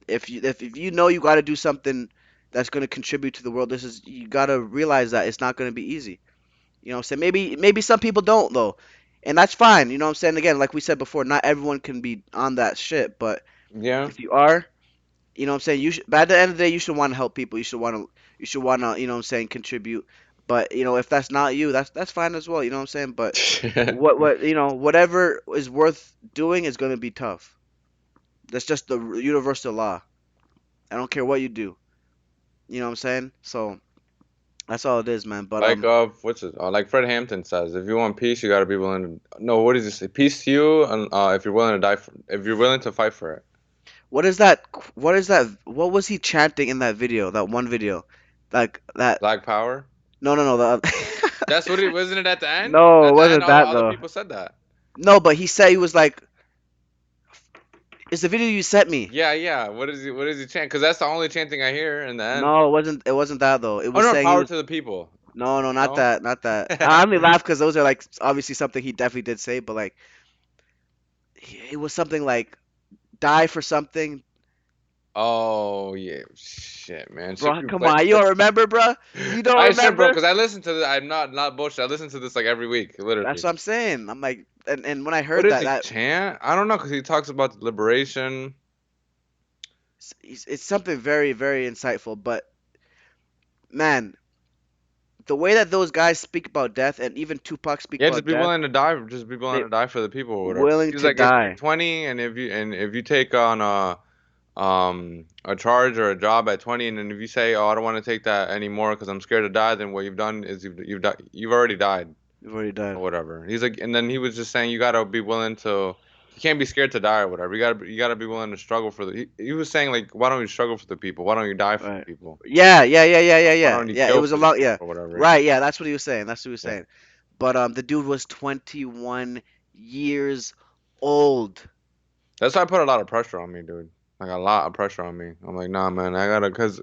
if you know you got to do something that's going to contribute to the world, this is you got to realize that it's not going to be easy. You know what I'm saying? Maybe some people don't though. And that's fine. You know what I'm saying? Again, like we said before, not everyone can be on that shit, but Yeah. if you are, you know what I'm saying, but at the end of the day, you should want to help people. You know what I'm saying, contribute. But, if that's not you, that's fine as well, you know what I'm saying? But whatever is worth doing is going to be tough. That's just the universal law. I don't care what you do. You know what I'm saying? So that's all it is, man. But Like what's it? Like Fred Hampton says, if you want peace, you got to be willing to. No, what does he say? Peace to you, and if you're willing to if you're willing to fight for it. what is that? What is that? What was he chanting in that video? That one video, like that? Black Power. No, no, no. That's what it wasn't it at the end. No, it At the end, wasn't all the that other though. people said that. No, but he said he was like, "It's the video you sent me." Yeah, yeah. What is he chant? Because that's the only chanting I hear in the end. No, it wasn't. It wasn't that though. It Oh was no, saying he power was. to the people. No, no, not No. that, not that. I only laugh because those are like obviously something he definitely did say, but like it was something like die for something, Oh yeah, shit, man. Should bro. you Come play on, you this? don't remember, bro? You don't I should, bro, remember? because I listen to this. I'm not bullshit. I listen to this like every week, That's literally. what I'm saying. I'm like, and when I What heard does that, he that chant? I don't know, because he talks about the liberation. it's something very, very insightful. But man, the way that those guys speak about death, and even Tupac speak Yeah, just about be death, willing to die. Just be willing they to die for the people or whatever. willing He's to like, if you're die. 20 and if you take on a charge or a job at 20, and then if you say, oh, I don't want to take that anymore because I'm scared to die, then what you've done is you've already died You've already died. or whatever. He's like, and then he was just saying you gotta be willing to you can't be scared to die or whatever. You gotta be willing to struggle for the. He was saying like, why don't you struggle for the people? Why don't you die for the Right. people? Yeah, yeah, yeah, yeah, yeah, Why yeah. don't you Yeah, it kill was a for the lot. people Yeah. or whatever? Right. Yeah, that's what he was saying. That's what he was Yeah. saying. But the dude was 21 years old. That's why I put a lot of pressure on me, dude. Like a lot of pressure on me. I'm like, nah, man, I gotta, cause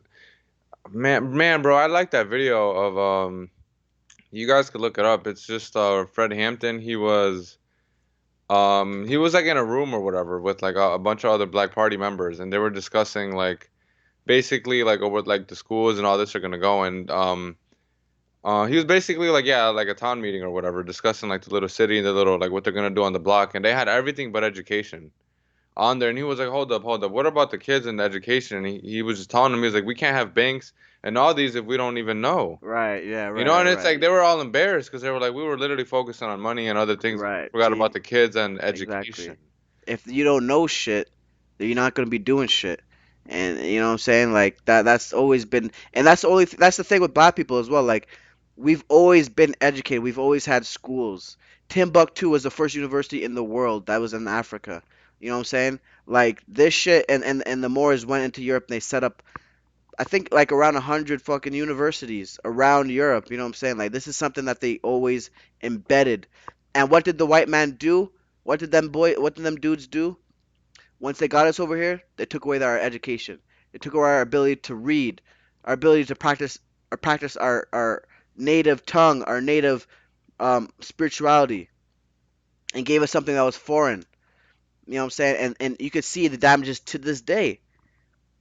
man, bro, I like that video of you guys could look it up. It's just Fred Hampton. He was like in a room or whatever with like a bunch of other Black Party members, and they were discussing like basically like over like the schools and all this are gonna go, and he was basically like yeah, like a town meeting or whatever, discussing like the little city and the little like what they're gonna do on the block, and they had everything but education on there, and he was like, hold up, what about the kids and the education? And he was just telling them, he was like, we can't have banks and all these if we don't even know. Right. Yeah. You know, Right. and it's Right. like they were all embarrassed because they were like, we were literally focusing on money and other things. Right. Forgot about the kids and education. Exactly. If you don't know shit, then you're not gonna be doing shit. And you know what I'm saying? Like that's always been and that's the thing with black people as well. Like we've always been educated. We've always had schools. Timbuktu was the first university in the world that was in Africa. You know what I'm saying? Like this shit and the Moors went into Europe and they set up I think like around 100 fucking universities around Europe. You know what I'm saying? Like this is something that they always embedded. And what did the white man do? What did them dudes do? Once they got us over here, they took away our education. They took away our ability to read, our ability to practice our native tongue, our native spirituality, and gave us something that was foreign. You know what I'm saying? And you could see the damages to this day.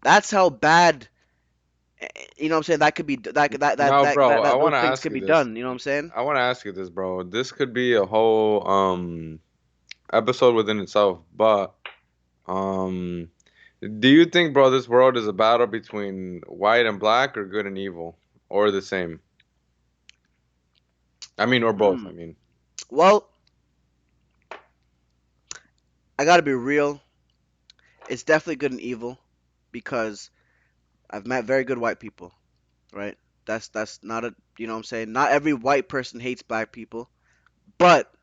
That's how bad. You know what I'm saying? That could be Now, bro, I those want to things ask could you be this. done. You know what I'm saying? I want to ask you this, bro. This could be a whole episode within itself, but um, do you think, bro, this world is a battle between white and black, or good and evil, or the same? I mean, or both. I Mm. mean, Well, I gotta be real. It's definitely good and evil because I've met very good white people. Right? That's not a you know what I'm saying? Not every white person hates black people. But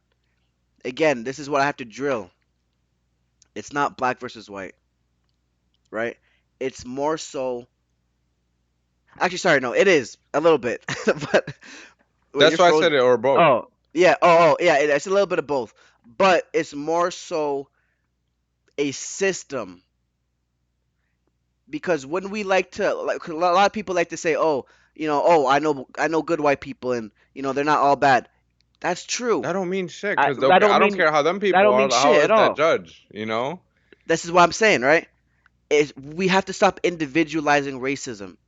again, this is what I have to drill. It's not black versus white, right? It's more so actually sorry, no, it is a little bit. But wait, that's you're why I said frozen. it, or both. Oh, yeah. Oh, yeah, it's a little bit of both. But it's more so a system because when we like to like a lot of people like to say, "Oh, oh, I know good white people and, they're not all bad." That's true. That don't mean shit, I cause that okay, don't I don't mean care how them that people don't are. mean How shit at is that all. judged? You know? This is what I'm saying, right? Is we have to stop individualizing racism.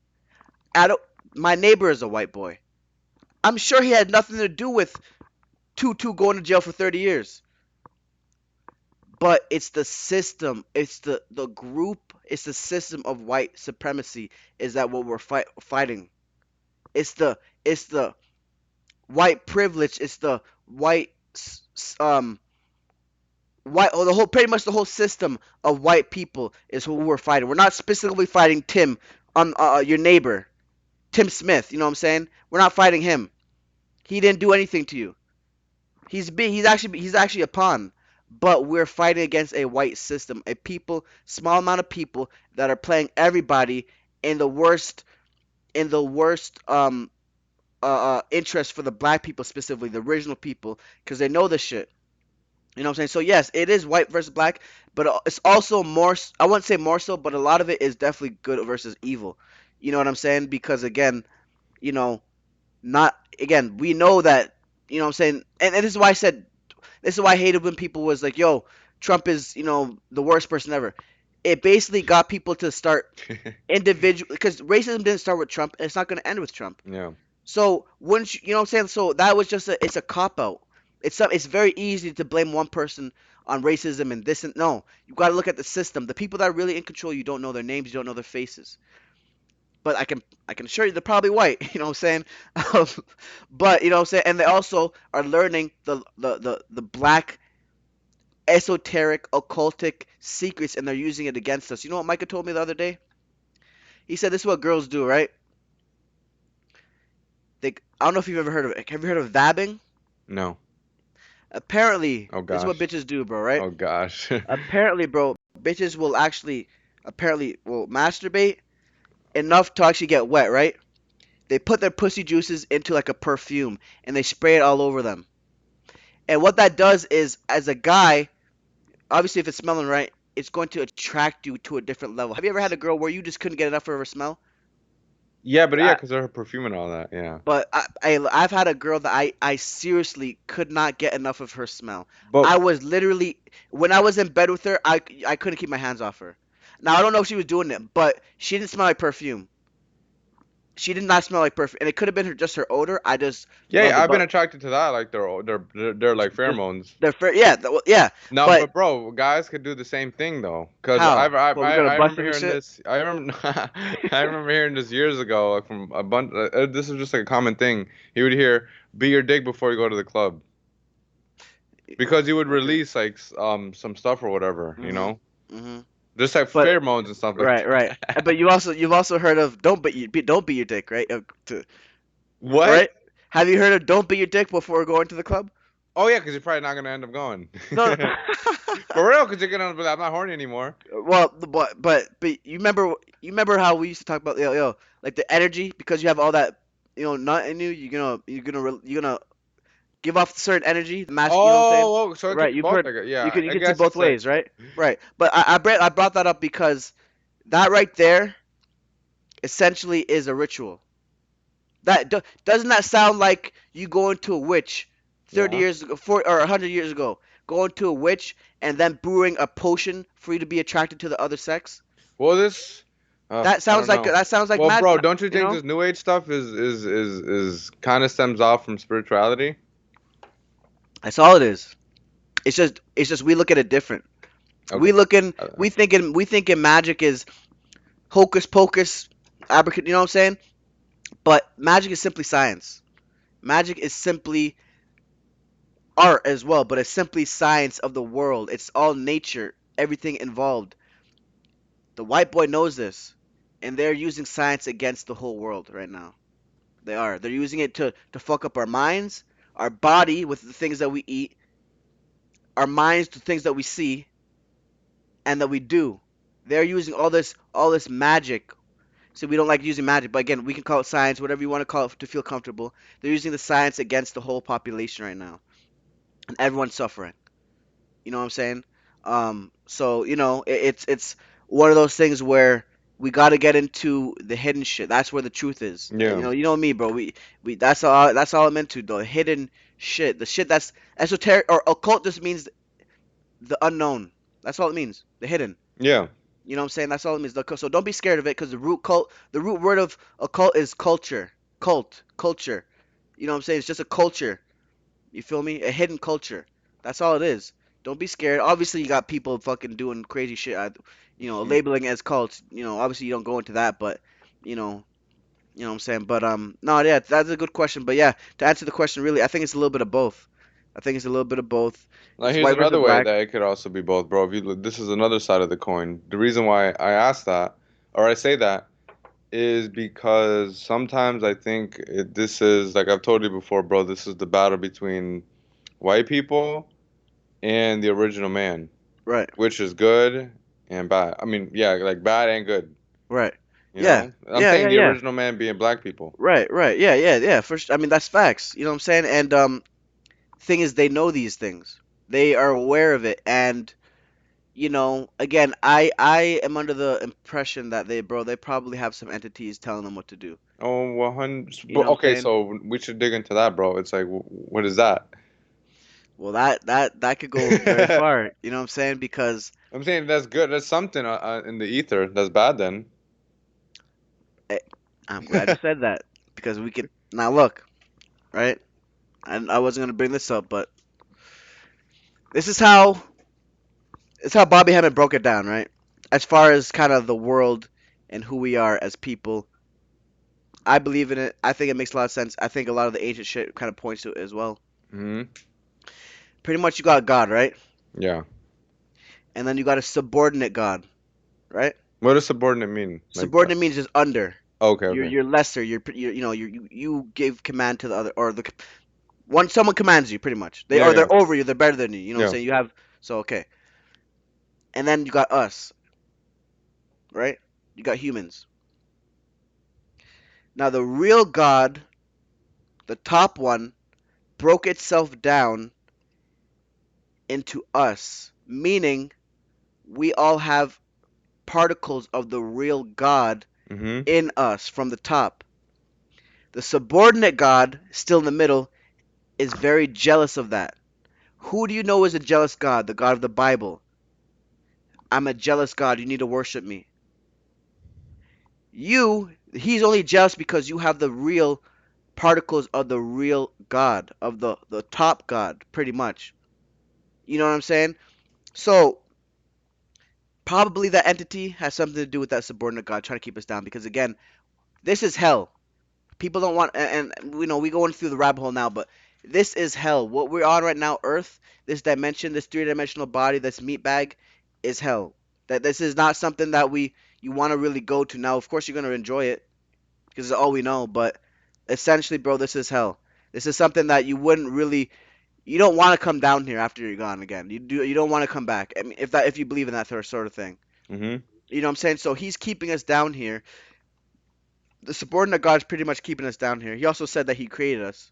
I don't. My neighbor is a white boy. I'm sure he had nothing to do with Tutu going to jail for 30 years. But it's the system. It's the group. It's the system of white supremacy. Is that what we're fighting? It's the white privilege. It's the white white oh, the whole pretty much the whole system of white people is who we're fighting. We're not specifically fighting Tim on your neighbor, Tim Smith. You know what I'm saying? We're not fighting him. He didn't do anything to you. He's actually a pawn. But we're fighting against a white system, a small amount of people that are playing everybody in the worst interest for the black people specifically, the original people, because they know the shit. You know what I'm saying? So yes, it is white versus black, but it's also more. I wouldn't say more so, but a lot of it is definitely good versus evil. You know what I'm saying? Because again, you know, not again, we know that. You know what I'm saying? And this is why I said this is why I hated when people was like, "Yo, Trump is the worst person ever." It basically got people to start individual because racism didn't start with Trump, and it's not going to end with Trump. Yeah. So once you know what I'm saying? So that was just it's a cop out. It's very easy to blame one person on racism and this and no. You got to look at the system. The people that are really in control, you don't know their names, you don't know their faces. But I can assure you they're probably white. You know what I'm saying? Um, but you know what I'm saying? And they also are learning the black esoteric occultic secrets and they're using it against us. You know what Micah told me the other day? He said this is what girls do, right? I don't know if you've ever heard of it. Have you heard of vabbing? No. Apparently, Oh this is what gosh. bitches do, bro, right? Oh gosh. Apparently, bro, bitches will actually apparently will masturbate enough to actually get wet, right? They put their pussy juices into like a perfume and they spray it all over them. And what that does is, as a guy, obviously if it's smelling right, it's going to attract you to a different level. Have you ever had a girl where you just couldn't get enough of her smell? Yeah, but yeah, I, because of her perfume and all that. Yeah. but I've had a girl that I seriously could not get enough of her smell. But I was literally when I was in bed with her, I couldn't keep my hands off her. Now I don't know if she was doing it, but she didn't smell like perfume. She did not smell like perfume, and it could have been just her odor. I just yeah, loved yeah, it, I've been but attracted to that. Like they're like just pheromones. yeah, yeah. No, But but bro, guys could do the same thing though. Cause how? Well, we go to I remember busting and hearing shit. this. I remember I remember hearing this years ago, like from a bunch. This is just like a common thing. You would hear, "Be your dick before you go to the club," because you would Okay. release like some stuff or whatever. You Mhm. know, Mhm. just like But pheromones and stuff like right, right. that. But you've also heard of don't beat your dick, right? What? Right? Have you heard of don't beat your dick before going to the club? Oh yeah, because you're probably not gonna end up going. No. For real, because you're gonna be like, I'm not horny anymore. Well, but you remember how we used to talk about like the energy because you have all that nut in you. You're gonna give off certain energy. The mask, you know what I'm saying? Oh, so it could Right. be You've both. heard. Yeah, You I could see guess both it's like. ways, right? Right. But I brought that up because that right there essentially is a ritual. Doesn't that sound like you going to a witch 30 Yeah. years ago, or 100 years ago, going to a witch and then brewing a potion for you to be attracted to the other sex? Well, this, I don't know. That sounds like Well, bro, magic, don't you you think know? this new age stuff is kind of stems off from spirituality? That's all it is. It's just we look at it different. Okay. Uh, We thinking magic is hocus pocus, abracadabra, you know what I'm saying? But magic is simply science. Magic is simply art as well, but it's simply science of the world. It's all nature, everything involved. The white boy knows this, and they're using science against the whole world right now. They are. They're using it to fuck up our minds, our body with the things that we eat, our minds to things that we see and that we do. They're using all this magic. So we don't like using magic, but again, we can call it science, whatever you want to call it to feel comfortable. They're using the science against the whole population right now, and everyone's suffering. You know what I'm saying? So it's one of those things where we got to get into the hidden shit. That's where the truth is. yeah. You know me, bro. We that's all I'm into. The hidden shit, the shit that's esoteric or occult just means the unknown. That's all it means. The hidden. Yeah. You know what I'm saying? That's all it means. So don't be scared of it because the root word of occult is culture, culture. You know what I'm saying? It's just a culture. You feel me? A hidden culture. That's all it is. Don't be scared. Obviously, you got people fucking doing crazy shit. Labeling as cults. Obviously you don't go into that, but you know, you know what I'm saying. But no, yeah, that's a good question. But yeah, to answer the question, really, I think it's a little bit of both. I think it's a little bit of both. Now It's here's white versus another way black. that it could also be both, bro. If you look, this is another side of the coin. The reason why I ask that, or I say that, is because sometimes I think this is like I've told you before, bro. This is the battle between white people and the original man, Right, which is good and bad. I mean, yeah, like bad and good. right. You Yeah, know, I'm saying the yeah. original man being black people. Right, right. Yeah. I mean, that's facts. You know what I'm saying? And thing is, they know these things. They are aware of it, and again, I am under the impression that they probably have some entities telling them what to do. Oh, 100. You know what I'm Okay, saying? so we should dig into that, bro. It's like, what is that? Well, that could go very far. You know what I'm saying? Because I'm saying that's good. That's something in the ether. That's bad then. eh, I'm glad you said that because we could now look, right? I wasn't gonna bring this up, but this is how Bobby Hemmett broke it down, right? As far as kind of the world and who we are as people, I believe in it. I think it makes a lot of sense. I think a lot of the ancient shit kind of points to it as well. Hmm. Pretty much, you got God, right? Yeah. And then you got a subordinate God, right? What does subordinate mean? Like, Subordinate means just under. okay, okay. You're lesser. You're you know you give command to the other or One someone commands you pretty much. Yeah, yeah, They're over you. They're better than you. You know what I'm yeah. saying? You have so okay. And then you got us, right? You got humans. Now the real God, the top one, broke itself down into us, meaning we all have particles of the real God Mhm. in us from the top. The subordinate God, still in the middle, is very jealous of that. Who do you know is a jealous God? The God of the Bible. I'm a jealous God. You need to worship me. He's only jealous because you have the real particles of the real God, of the top God, pretty much. You know what I'm saying? So probably that entity has something to do with that subordinate God trying to keep us down. Because again, this is hell. People don't want, and you know, we going through the rabbit hole now, but this is hell. What we're on right now, Earth, this dimension, this three-dimensional body, this meat bag, is hell. That this is not something that we you want to really go to. Now, of course, you're gonna enjoy it because it's all we know, but essentially, bro, this is hell. This is something that you wouldn't really, you don't want to come down here after you're gone again. You don't want to come back. I mean, if you believe in that sort of thing, Mhm. you know what I'm saying. So he's keeping us down here. The subordinate God is pretty much keeping us down here. He also said that he created us,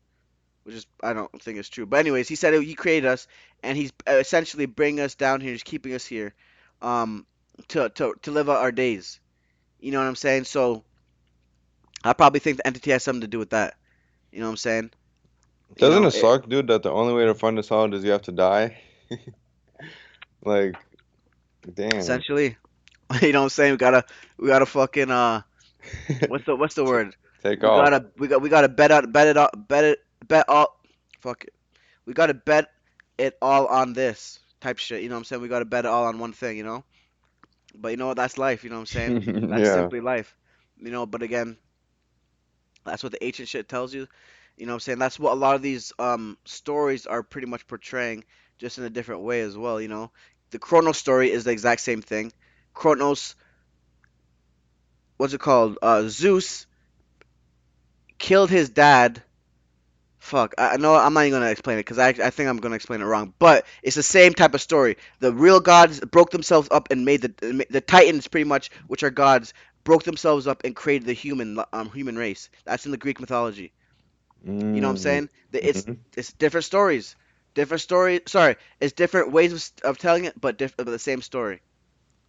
which is I don't think it's true. But anyways, he said he created us, and he's essentially bringing us down here. He's keeping us here, um, to live out our days. You know what I'm saying? So I probably think the entity has something to do with that. You know what I'm saying? You Doesn't know, it suck, dude, that the only way to find this out is you have to die? Like, damn. essentially, you know what I'm saying? We gotta fucking what's the word? Take off. We gotta bet all fuck it. We gotta bet it all on this type shit. You know what I'm saying? We gotta bet it all on one thing. You know? But you know what? That's life. You know what I'm saying? That's Yeah. simply life. You know, but again, that's what the ancient shit tells you. You know what I'm saying? That's what a lot of these stories are pretty much portraying, just in a different way as well. You know, the Chronos story is the exact same thing. Chronos, what's it called? Zeus killed his dad. Fuck, I know I'm not even gonna explain it because I think I'm gonna explain it wrong. But it's the same type of story. The real gods broke themselves up and made the Titans pretty much, which are gods, broke themselves up and created the human race. That's in the Greek mythology. You know what I'm Mm. saying? Mhm. It's different stories, different story. Sorry, it's different ways of telling it, but the same story.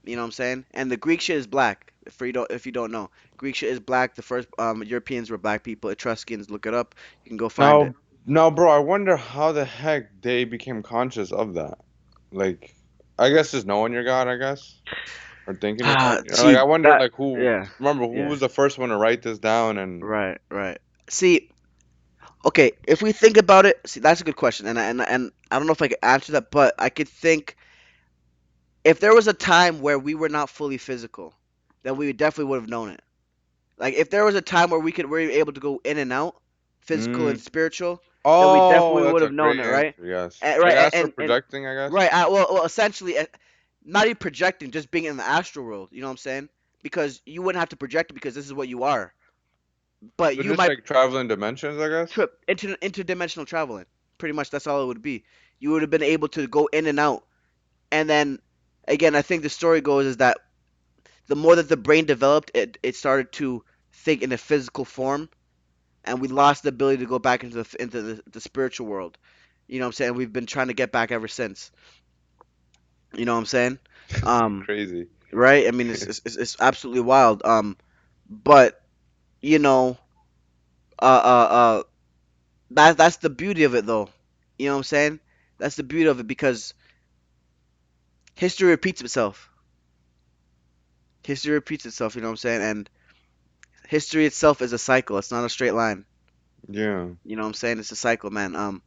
You know what I'm saying? And the Greek shit is black. If you don't know, Greek shit is black. The first Europeans were black people. Etruscans, look it up. You can go find it. Now, bro, I wonder how the heck they became conscious of that. Like, I guess just knowing your God, I guess, or thinking you're God. Or like, I See wonder, that? like, who? Yeah, Remember, who yeah. was the first one to write this down? And Right, right. See, okay. If we think about it, see, that's a good question, and I don't know if I could answer that, but I could think if there was a time where we were not fully physical, then we definitely would have known it. Like if there was a time where we were able to go in and out, physical and mm, spiritual, then we oh, definitely would that's a have known great it, right? answer. Yes, And, like right, astral and projecting, I guess. right. Well, essentially, not even projecting, just being in the astral world. You know what I'm saying? Because you wouldn't have to project it because this is what you are. But So you just might like traveling dimensions, I guess. trip interdimensional traveling. Pretty much, that's all it would be. You would have been able to go in and out, and then again, I think the story goes is that the more that the brain developed, it started to think in a physical form, and we lost the ability to go back into the spiritual world. You know what I'm saying? We've been trying to get back ever since. You know what I'm saying? Um, Crazy. right? I mean, it's absolutely wild. But you know, uh, that's the beauty of it, though. You know what I'm saying? That's the beauty of it because history repeats itself. History repeats itself. You know what I'm saying? And history itself is a cycle. It's not a straight line. Yeah. You know what I'm saying? It's a cycle, man.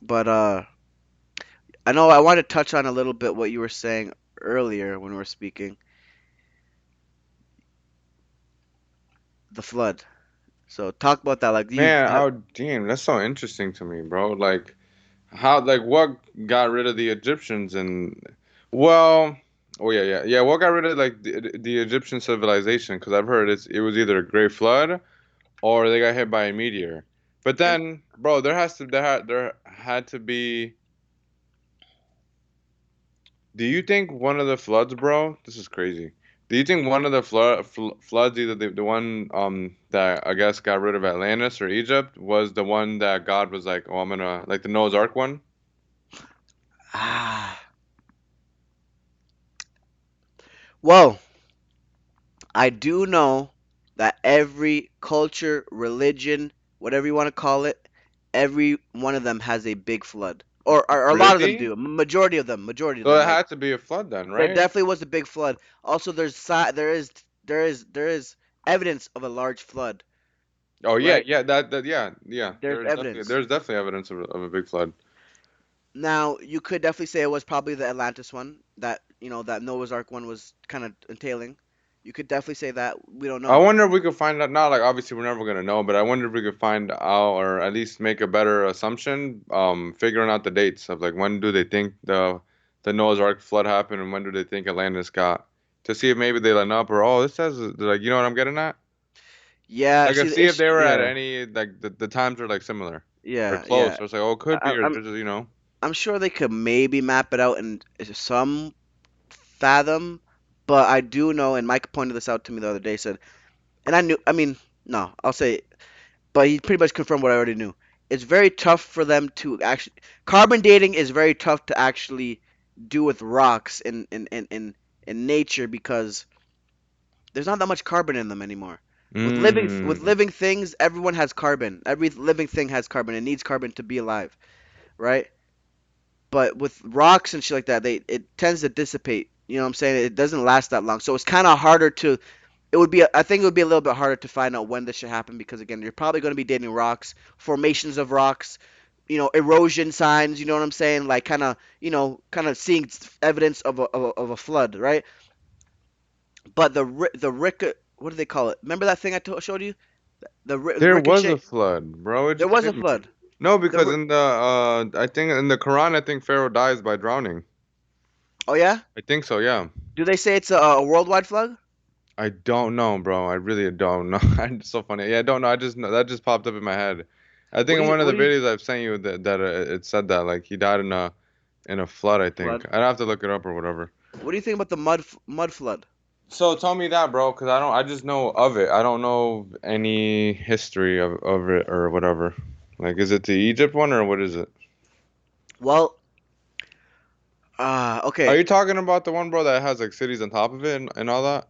But I know I wanted to touch on a little bit what you were saying earlier when we were speaking the flood. So talk about that. Like you Man, have, oh damn, that's so interesting to me, bro. Like how, like what got rid of the Egyptians and well, oh yeah, yeah, yeah. What got rid of like the Egyptian civilization? Because I've heard it was either a great flood or they got hit by a meteor. But And then, bro, there had to be. Do you think one of the floods, bro? This is crazy. Do you think one of the floods, either the one that I guess got rid of Atlantis or Egypt, was the one that God was like, oh, I'm gonna like the Noah's Ark one? ah, well, I do know that every culture, religion, whatever you want to call it, every one of them has a big flood, or a lot of them Really? do. Majority of them, majority of So them. it Like had to be a flood then, there right? definitely was a big flood. Also, there is evidence of a large flood, Oh yeah, right? yeah, yeah. There's evidence. There's definitely evidence of a big flood. Now, you could definitely say it was probably the Atlantis one that that Noah's Ark one was kind of entailing. You could definitely say that. We don't I know. wonder if we could find out. Not like obviously we're never gonna know, but I wonder if we could find out or at least make a better assumption, figuring out the dates of like when do they think the Noah's Ark flood happened and when do they think Atlantis got to see if maybe they line up or oh this says like you know what I'm getting at. Yeah, Like see, see if they were at yeah, any like the times are like similar or yeah, close. yeah. So it's like oh it could be I, or I'm just you know. I'm sure they could maybe map it out in some fathom, but I do know, and Mike pointed this out to me the other day. Said, and I knew. I mean, no, I'll say, but he pretty much confirmed what I already knew. It's very tough for them to actually carbon dating is very tough to actually do with rocks in nature because there's not that much carbon in them anymore. With Mm. living things, everyone has carbon. Every living thing has carbon. It needs carbon to be alive, right? But with rocks and shit like that, they it tends to dissipate. You know what I'm saying? It doesn't last that long. So it's kind of harder to it would be I think it would be a little bit harder to find out when this should happen because again, you're probably going to be dating rocks, formations of rocks, erosion signs, you know what I'm saying? Like kind of seeing evidence of a flood, right? But the what do they call it? Remember that thing showed you? The There was a ricochet. flood, bro. It There just was hit a me. flood. No, The because ri- in the I think in the Quran, I think Pharaoh dies by drowning. oh yeah? I think so, yeah. Do they say it's a worldwide flood? I don't know, bro. I really don't know. It's so funny. Yeah, I don't know. I just know that just popped up in my head. I think in one of What the do you videos I've sent you that it said that like he died in a flood. I think flood? I'd have to look it up or whatever. What do you think about the mud flood? So tell me that, bro, because I don't. I just know of it. I don't know any history of it or whatever. Like, is it the Egypt one or what is it? Well, Are okay, you talking about the one, bro, that has like cities on top of it and all that?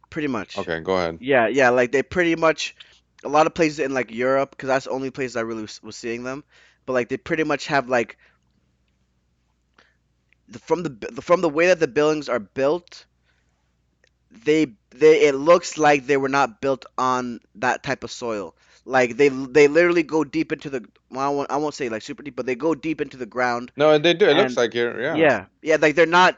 pretty much. Okay, go ahead. Yeah, yeah, like they pretty much a lot of places in like Europe, because that's the only place I really was seeing them. But like they pretty much have like from the way that the buildings are built, they it looks like they were not built on that type of soil. Like they literally go deep into the well, I won't say like super deep, but they go deep into the ground No, they do. It looks and like it. Yeah. yeah, yeah, like they're not.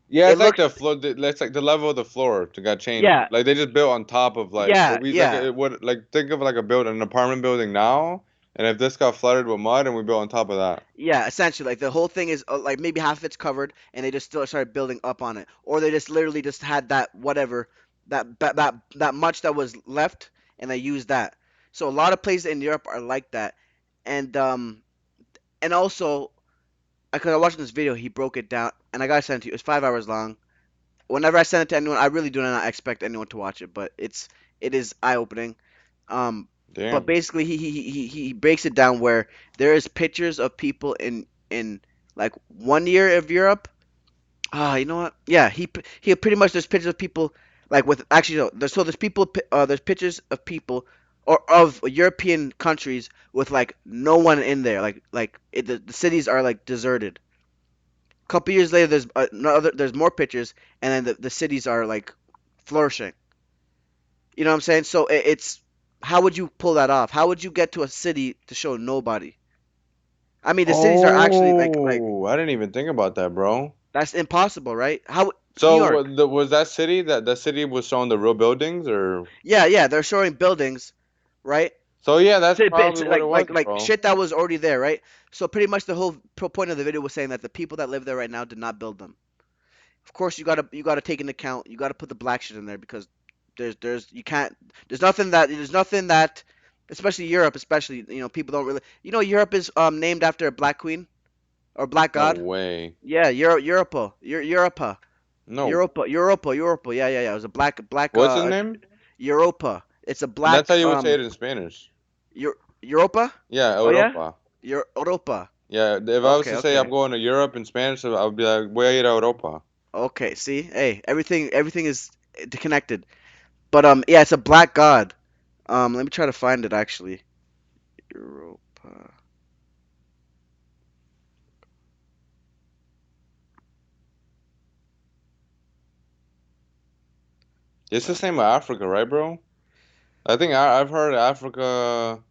Yeah, It it's like looks the floor. It's like the level of the floor to got changed. yeah, Like they just built on top of like yeah, if we like yeah. it would like think of like a build an apartment building now, and if this got flooded with mud and we built on top of that. Yeah, essentially, like the whole thing is like maybe half of it's covered, and they just still started building up on it, or they just literally just had that whatever that much that was left, and they used that. So a lot of places in Europe are like that, and also because I watched this video, he broke it down, and I gotta send it to you. It's 5 hours long. Whenever I send it to anyone, I really do not expect anyone to watch it, but it is eye opening. Um, but Damn. basically, he breaks it down where there is pictures of people in like one year of Europe. You know what? Yeah, he pretty much there's pictures of people like with actually no, there's people there's pictures of people or of European countries with like no one in there the cities are like deserted. A couple years later, there's more pictures, and then the cities are like flourishing. You know what I'm saying? So it's how would you pull that off? How would you get to a city to show nobody? I mean, the cities are actually like Oh, I didn't even think about that, bro. that's impossible, right? How New So York? was that city that city was showing the real buildings or? Yeah, yeah, they're showing buildings, right? So yeah, that's Tidbits probably what it was, like bro. shit that was already there, right? So pretty much the whole point of the video was saying that the people that live there right now did not build them. Of course, you gotta take into account. You gotta put the black shit in there because there's you can't. There's nothing that especially Europe. Especially people don't really. Europe is named after a black queen or black No god. way. Yeah, Europa, Europa, No. Europa, Europa, Europa. Yeah, yeah, yeah. It was a black What's his name? Europa. It's a And that's black how you would say it in Spanish. Europa. Yeah, Oh yeah, Europa. Europa. Yeah, if I was Okay, to say I'm okay, going to Europe in Spanish, I would be like, voy a ir a Europa. okay. See, hey, everything is connected. But yeah, it's a black god. Let me try to find it actually. Europa. It's the Black same with god. Africa, right, bro? I think I've heard Africa.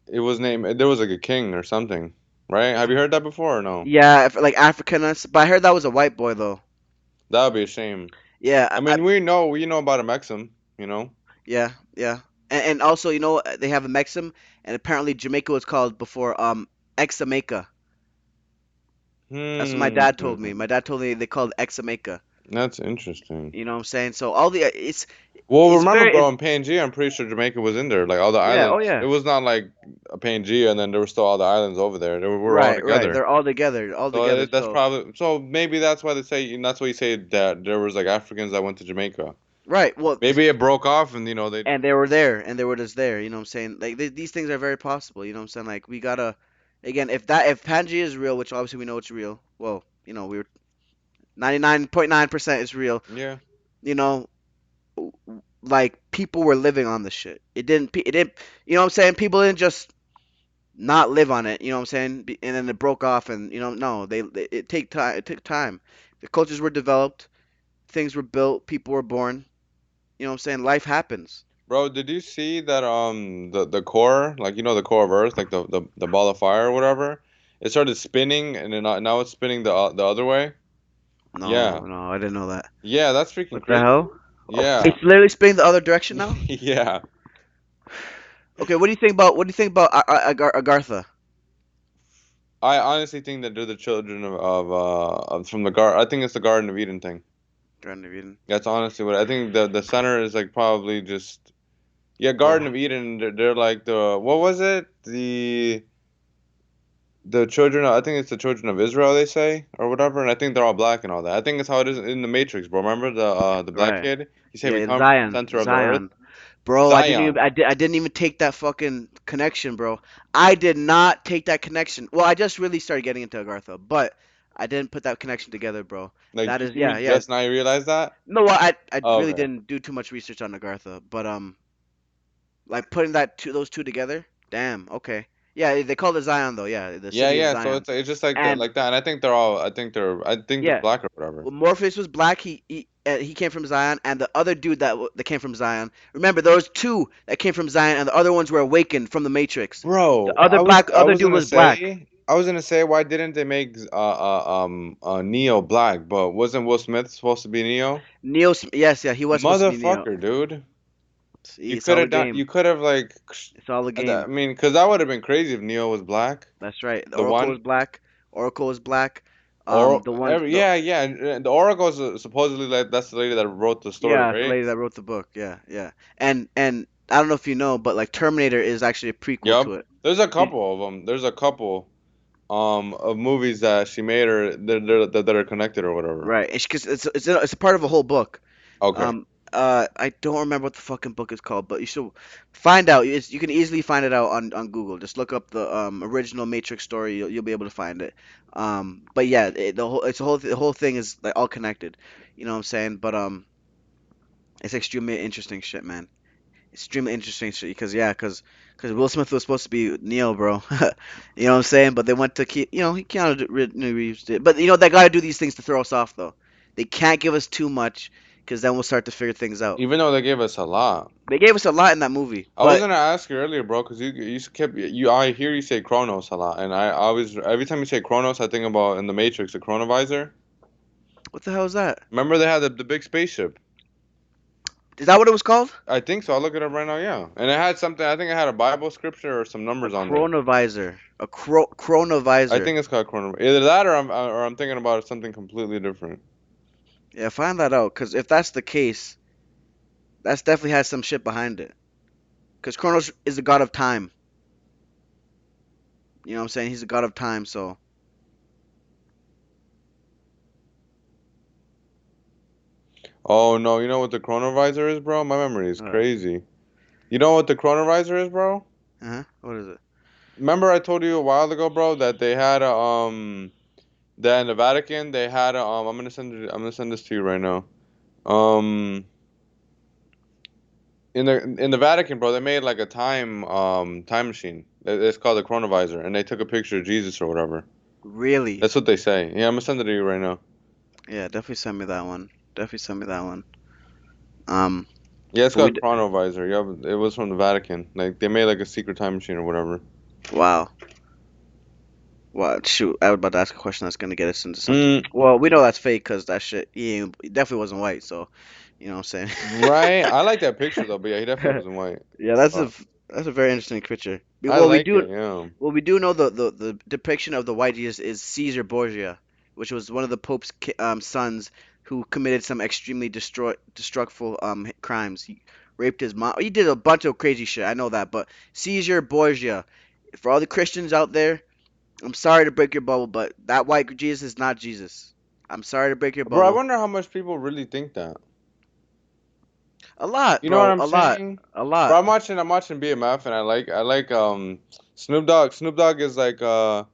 It was named. There was like a king or something, right? Have you heard that before or no? Yeah, like Africanus. But I heard that was a white boy though. That would be a shame. Yeah, I mean, we know about a Mexim, you know. yeah, yeah. And also, they have a Mexim, and apparently Jamaica was called before Examaica. That's what my dad told me. Hmm. My dad told me they called Examaica. That's interesting. You know what I'm saying? So all the Well, it's remember, very bro, in Pangea, I'm pretty sure Jamaica was in there. Like all the yeah, oh islands. It yeah. was not like a Pangea and then there were still all the islands over there. We were all Right, right. together. They're all together, all So together. that's So probably so maybe that's why they say and that's why you say that there was like Africans that went to Jamaica. right. Well, Maybe it broke off and they. and they were there, and they were just there. You know what I'm saying? Like these things are very possible. You know what I'm saying? Like we gotta, again, if Pangea is real, which obviously we know it's real. Well, we're 99.9% is real. Yeah, You know, like people were living on the shit. It didn't. You know what I'm saying? People didn't just not live on it. You know what I'm saying? And then it broke off, and no, it take time. It took time. The cultures were developed, things were built, people were born. You know what I'm saying? Life happens. bro. Did you see that the core like the core of Earth like the ball of fire or whatever? It started spinning and then now it's spinning the other way. No, Yeah, no, I didn't know that. yeah, that's freaking What the crazy. hell? Oh, Yeah, it's literally spinning the other direction now. yeah. Okay, what do you think about Agartha? I honestly think that they're the children of from the gar. I think it's the Garden of Eden thing. Trying to read. That's honestly what I think. The center is like probably just yeah, Well, Garden of Eden. They're like the what was it the children. I think it's the children of Israel. They say or whatever, and I think they're all black and all that. I think it's how it is in the Matrix, bro. Remember the black right. kid? He said Yeah, we it's come from the Zion, center of the earth. Zion. Bro, Zion. I didn't even take that fucking connection, bro. I did not take that connection. Well, I just really started getting into Agartha, but I didn't put that connection together, bro. Like That is, you yeah, mean yeah. just now you realize that? No, I Oh, really okay. didn't do too much research on Agartha, but like putting those two together, damn, okay. Yeah, they call it Zion though. Yeah, the Yeah, city of yeah. So Zion. it's just like that, And like that. And I think they're all. I think they're yeah, black or whatever. well, Morpheus was black. He came from Zion, and the other dude that came from Zion. Remember, there was two that came from Zion, and the other ones were awakened from the Matrix. The Bro, other I other was dude gonna was black. say why didn't they make Neo black? But wasn't Will Smith supposed to be Neo? Yes, yeah, he was supposed to be Neo. Motherfucker, dude. See, it's all a game. You could have like It's all a I game. mean, cuz that would have been crazy if Neo was black. That's right. The The Oracle was one black. Oracle was black. or The one, the yeah, yeah, and the Oracle's supposedly like that's the lady that wrote the story, yeah, it's the right? lady that wrote the book. Yeah, yeah. And I don't know if you know, but like Terminator is actually a prequel Yep. to it. There's a Did, couple of them. There's a couple of movies that she made or that are connected or whatever. right. Because it's a part of a whole book. Okay. Um, I don't remember what the fucking book is called, but you should find out. You can easily find it out on Google. Just look up the original Matrix story. You'll be able to find it. But yeah, the whole thing is like all connected. You know what I'm saying? But it's extremely interesting shit, man. Extremely interesting shit. Because yeah, because Will Smith was supposed to be Neo, bro. You know what I'm saying? But they went to keep. He Keanu Reeves did. But they gotta do these things to throw us off, though. They can't give us too much, because then we'll start to figure things out. Even though they gave us a lot. They gave us a lot in that movie, I was but gonna ask you earlier, bro, because you kept I hear you say Chronos a lot, and I always every time you say Chronos, I think about in the Matrix the Chronovisor. what the hell is that? Remember they had the big spaceship. Is that what it was called? I think so. I'll look it up right now. Yeah, and it had something. I think it had a Bible scripture or some A numbers on there. chronovisor. I Chronovisor. think it's called Chrono. Either that or I'm thinking about something completely different. Yeah, find that out, because if that's the case, that's definitely has some shit behind it. Because Kronos is the god of time. You know what I'm saying? He's the god of time. So, Oh no, you know what the chronovisor is, bro? My memory is uh crazy. You know what the chronovisor is, bro? huh. What is it? Remember I told you a while ago, bro, that they had a that in the Vatican they had a I'm gonna send this to you right now. Um in the Vatican, bro, they made like a time machine. It's called the chronovisor, and they took a picture of Jesus or whatever. Really? That's what they say. Yeah, I'm gonna send it to you right now. Yeah, definitely send me that one. Definitely send me that one. Um, Yeah, it's but we. called chronovisor. Yeah, it was from the Vatican. Like they made like a secret time machine or whatever. Wow. Well, shoot, I was about to ask a question that's gonna get us into something. Mm, Well, we know that's fake because that shit, he definitely wasn't white. So, you know what I'm right. saying? I like that picture though, but yeah, he definitely wasn't white. Yeah, But that's a very interesting picture. I Well, we like do it. Yeah. well we do know the depiction of the white Jesus is Caesar Borgia, which was one of the Pope's sons who committed some extremely destructful crimes. He raped his mom. He did a bunch of crazy shit. I know that, but Caesar Borgia, for all the Christians out there, I'm sorry to break your bubble, but that white Jesus is not Jesus. I'm sorry to break your Bro, I bubble. wonder how much people really think that. A lot, You know what bro. I'm A lot. saying? A Bro, lot. I'm watching BMF and I like Snoop Dogg. Snoop Dogg is like the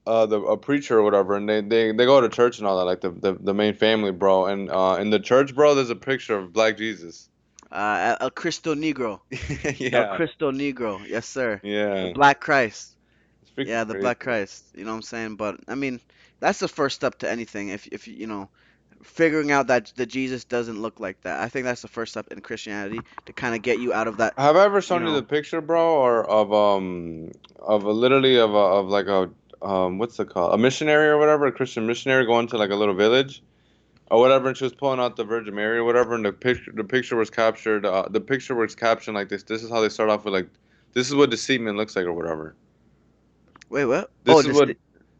a preacher or whatever, and they go to church and all that, like the main family, bro. And in the church, bro, there's a picture of Black Jesus. El Cristo Negro. El Yeah, Cristo Negro. Yes, sir. The yeah, Black Christ. it's freaking Yeah, the Black crazy. Christ. You know what I'm saying? But I mean, that's the first step to anything. If you know, figuring out that the Jesus doesn't look like that. I think that's the first step in Christianity to kind of get you out of that. Have I ever You shown you the know, picture, bro, or of a literally of like a what's it called, a missionary or whatever, a Christian missionary going to like a little village or whatever, and she was pulling out the Virgin Mary or whatever, and the picture was captured. The picture was captioned like this. This is how they start off with like, this is what the semen looks like or whatever. wait, what? Oh, This is what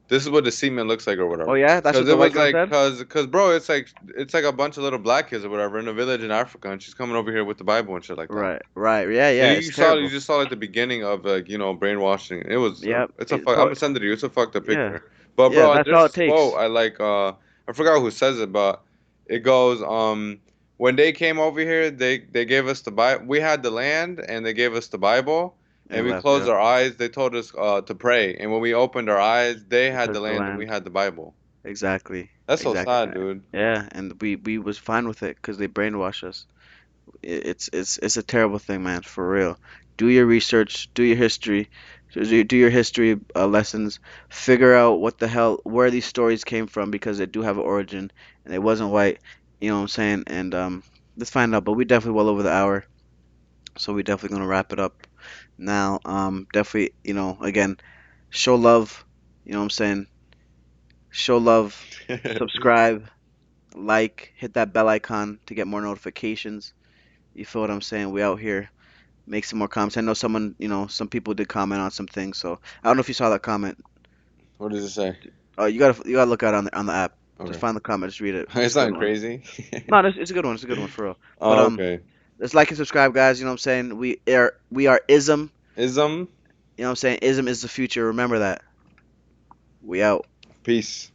this is what the semen looks like or oh whatever. yeah, that's Cause what it the white was girl like, said. cause bro, it's like a bunch of little black kids or whatever in a village in Africa, and she's coming over here with the Bible and shit like that. Right, right. Yeah, And yeah. you It's saw, you terrible. just saw like the beginning of like brainwashing. It was Yep. it's a It fuck. I'm pro gonna send it to you. It's a fucked up Yeah, picture. But yeah. bro, That's there's all it this quote takes. I like. I forgot who says it, but it goes when they came over here, they gave us the Bible. We had the land, and they gave us the Bible. And And it we left. closed Yep. our eyes. They told us to pray. And when we opened our eyes, they They had the took the land and we land. had the Bible. Exactly. That's so Exactly. sad, dude. Yeah, and we was fine with it because they brainwash us. It's a terrible thing, man. For real. Do your research. Do your history. Do your history lessons. Figure out what the hell where these stories came from because they do have an origin and it wasn't white. You know what I'm saying? And let's find out. But we definitely well over the hour, so we definitely gonna wrap it up now. Definitely. Again, show love. You know what I'm saying? Show love. Subscribe. Like. Hit that bell icon to get more notifications. You feel what I'm saying? We out here. Make some more comments. I know some people did comment on some things, so I don't know if you saw that comment. What does it say? You gotta look at it on the app. Just Okay, find the comment, just read it. It's it's a good not one. crazy. No, it's a good one. It's a good one for real. But Oh, okay. let's like and subscribe, guys. You know what I'm saying? We are ism. Ism. You know what I'm saying? Ism is the future. Remember that. We out. Peace.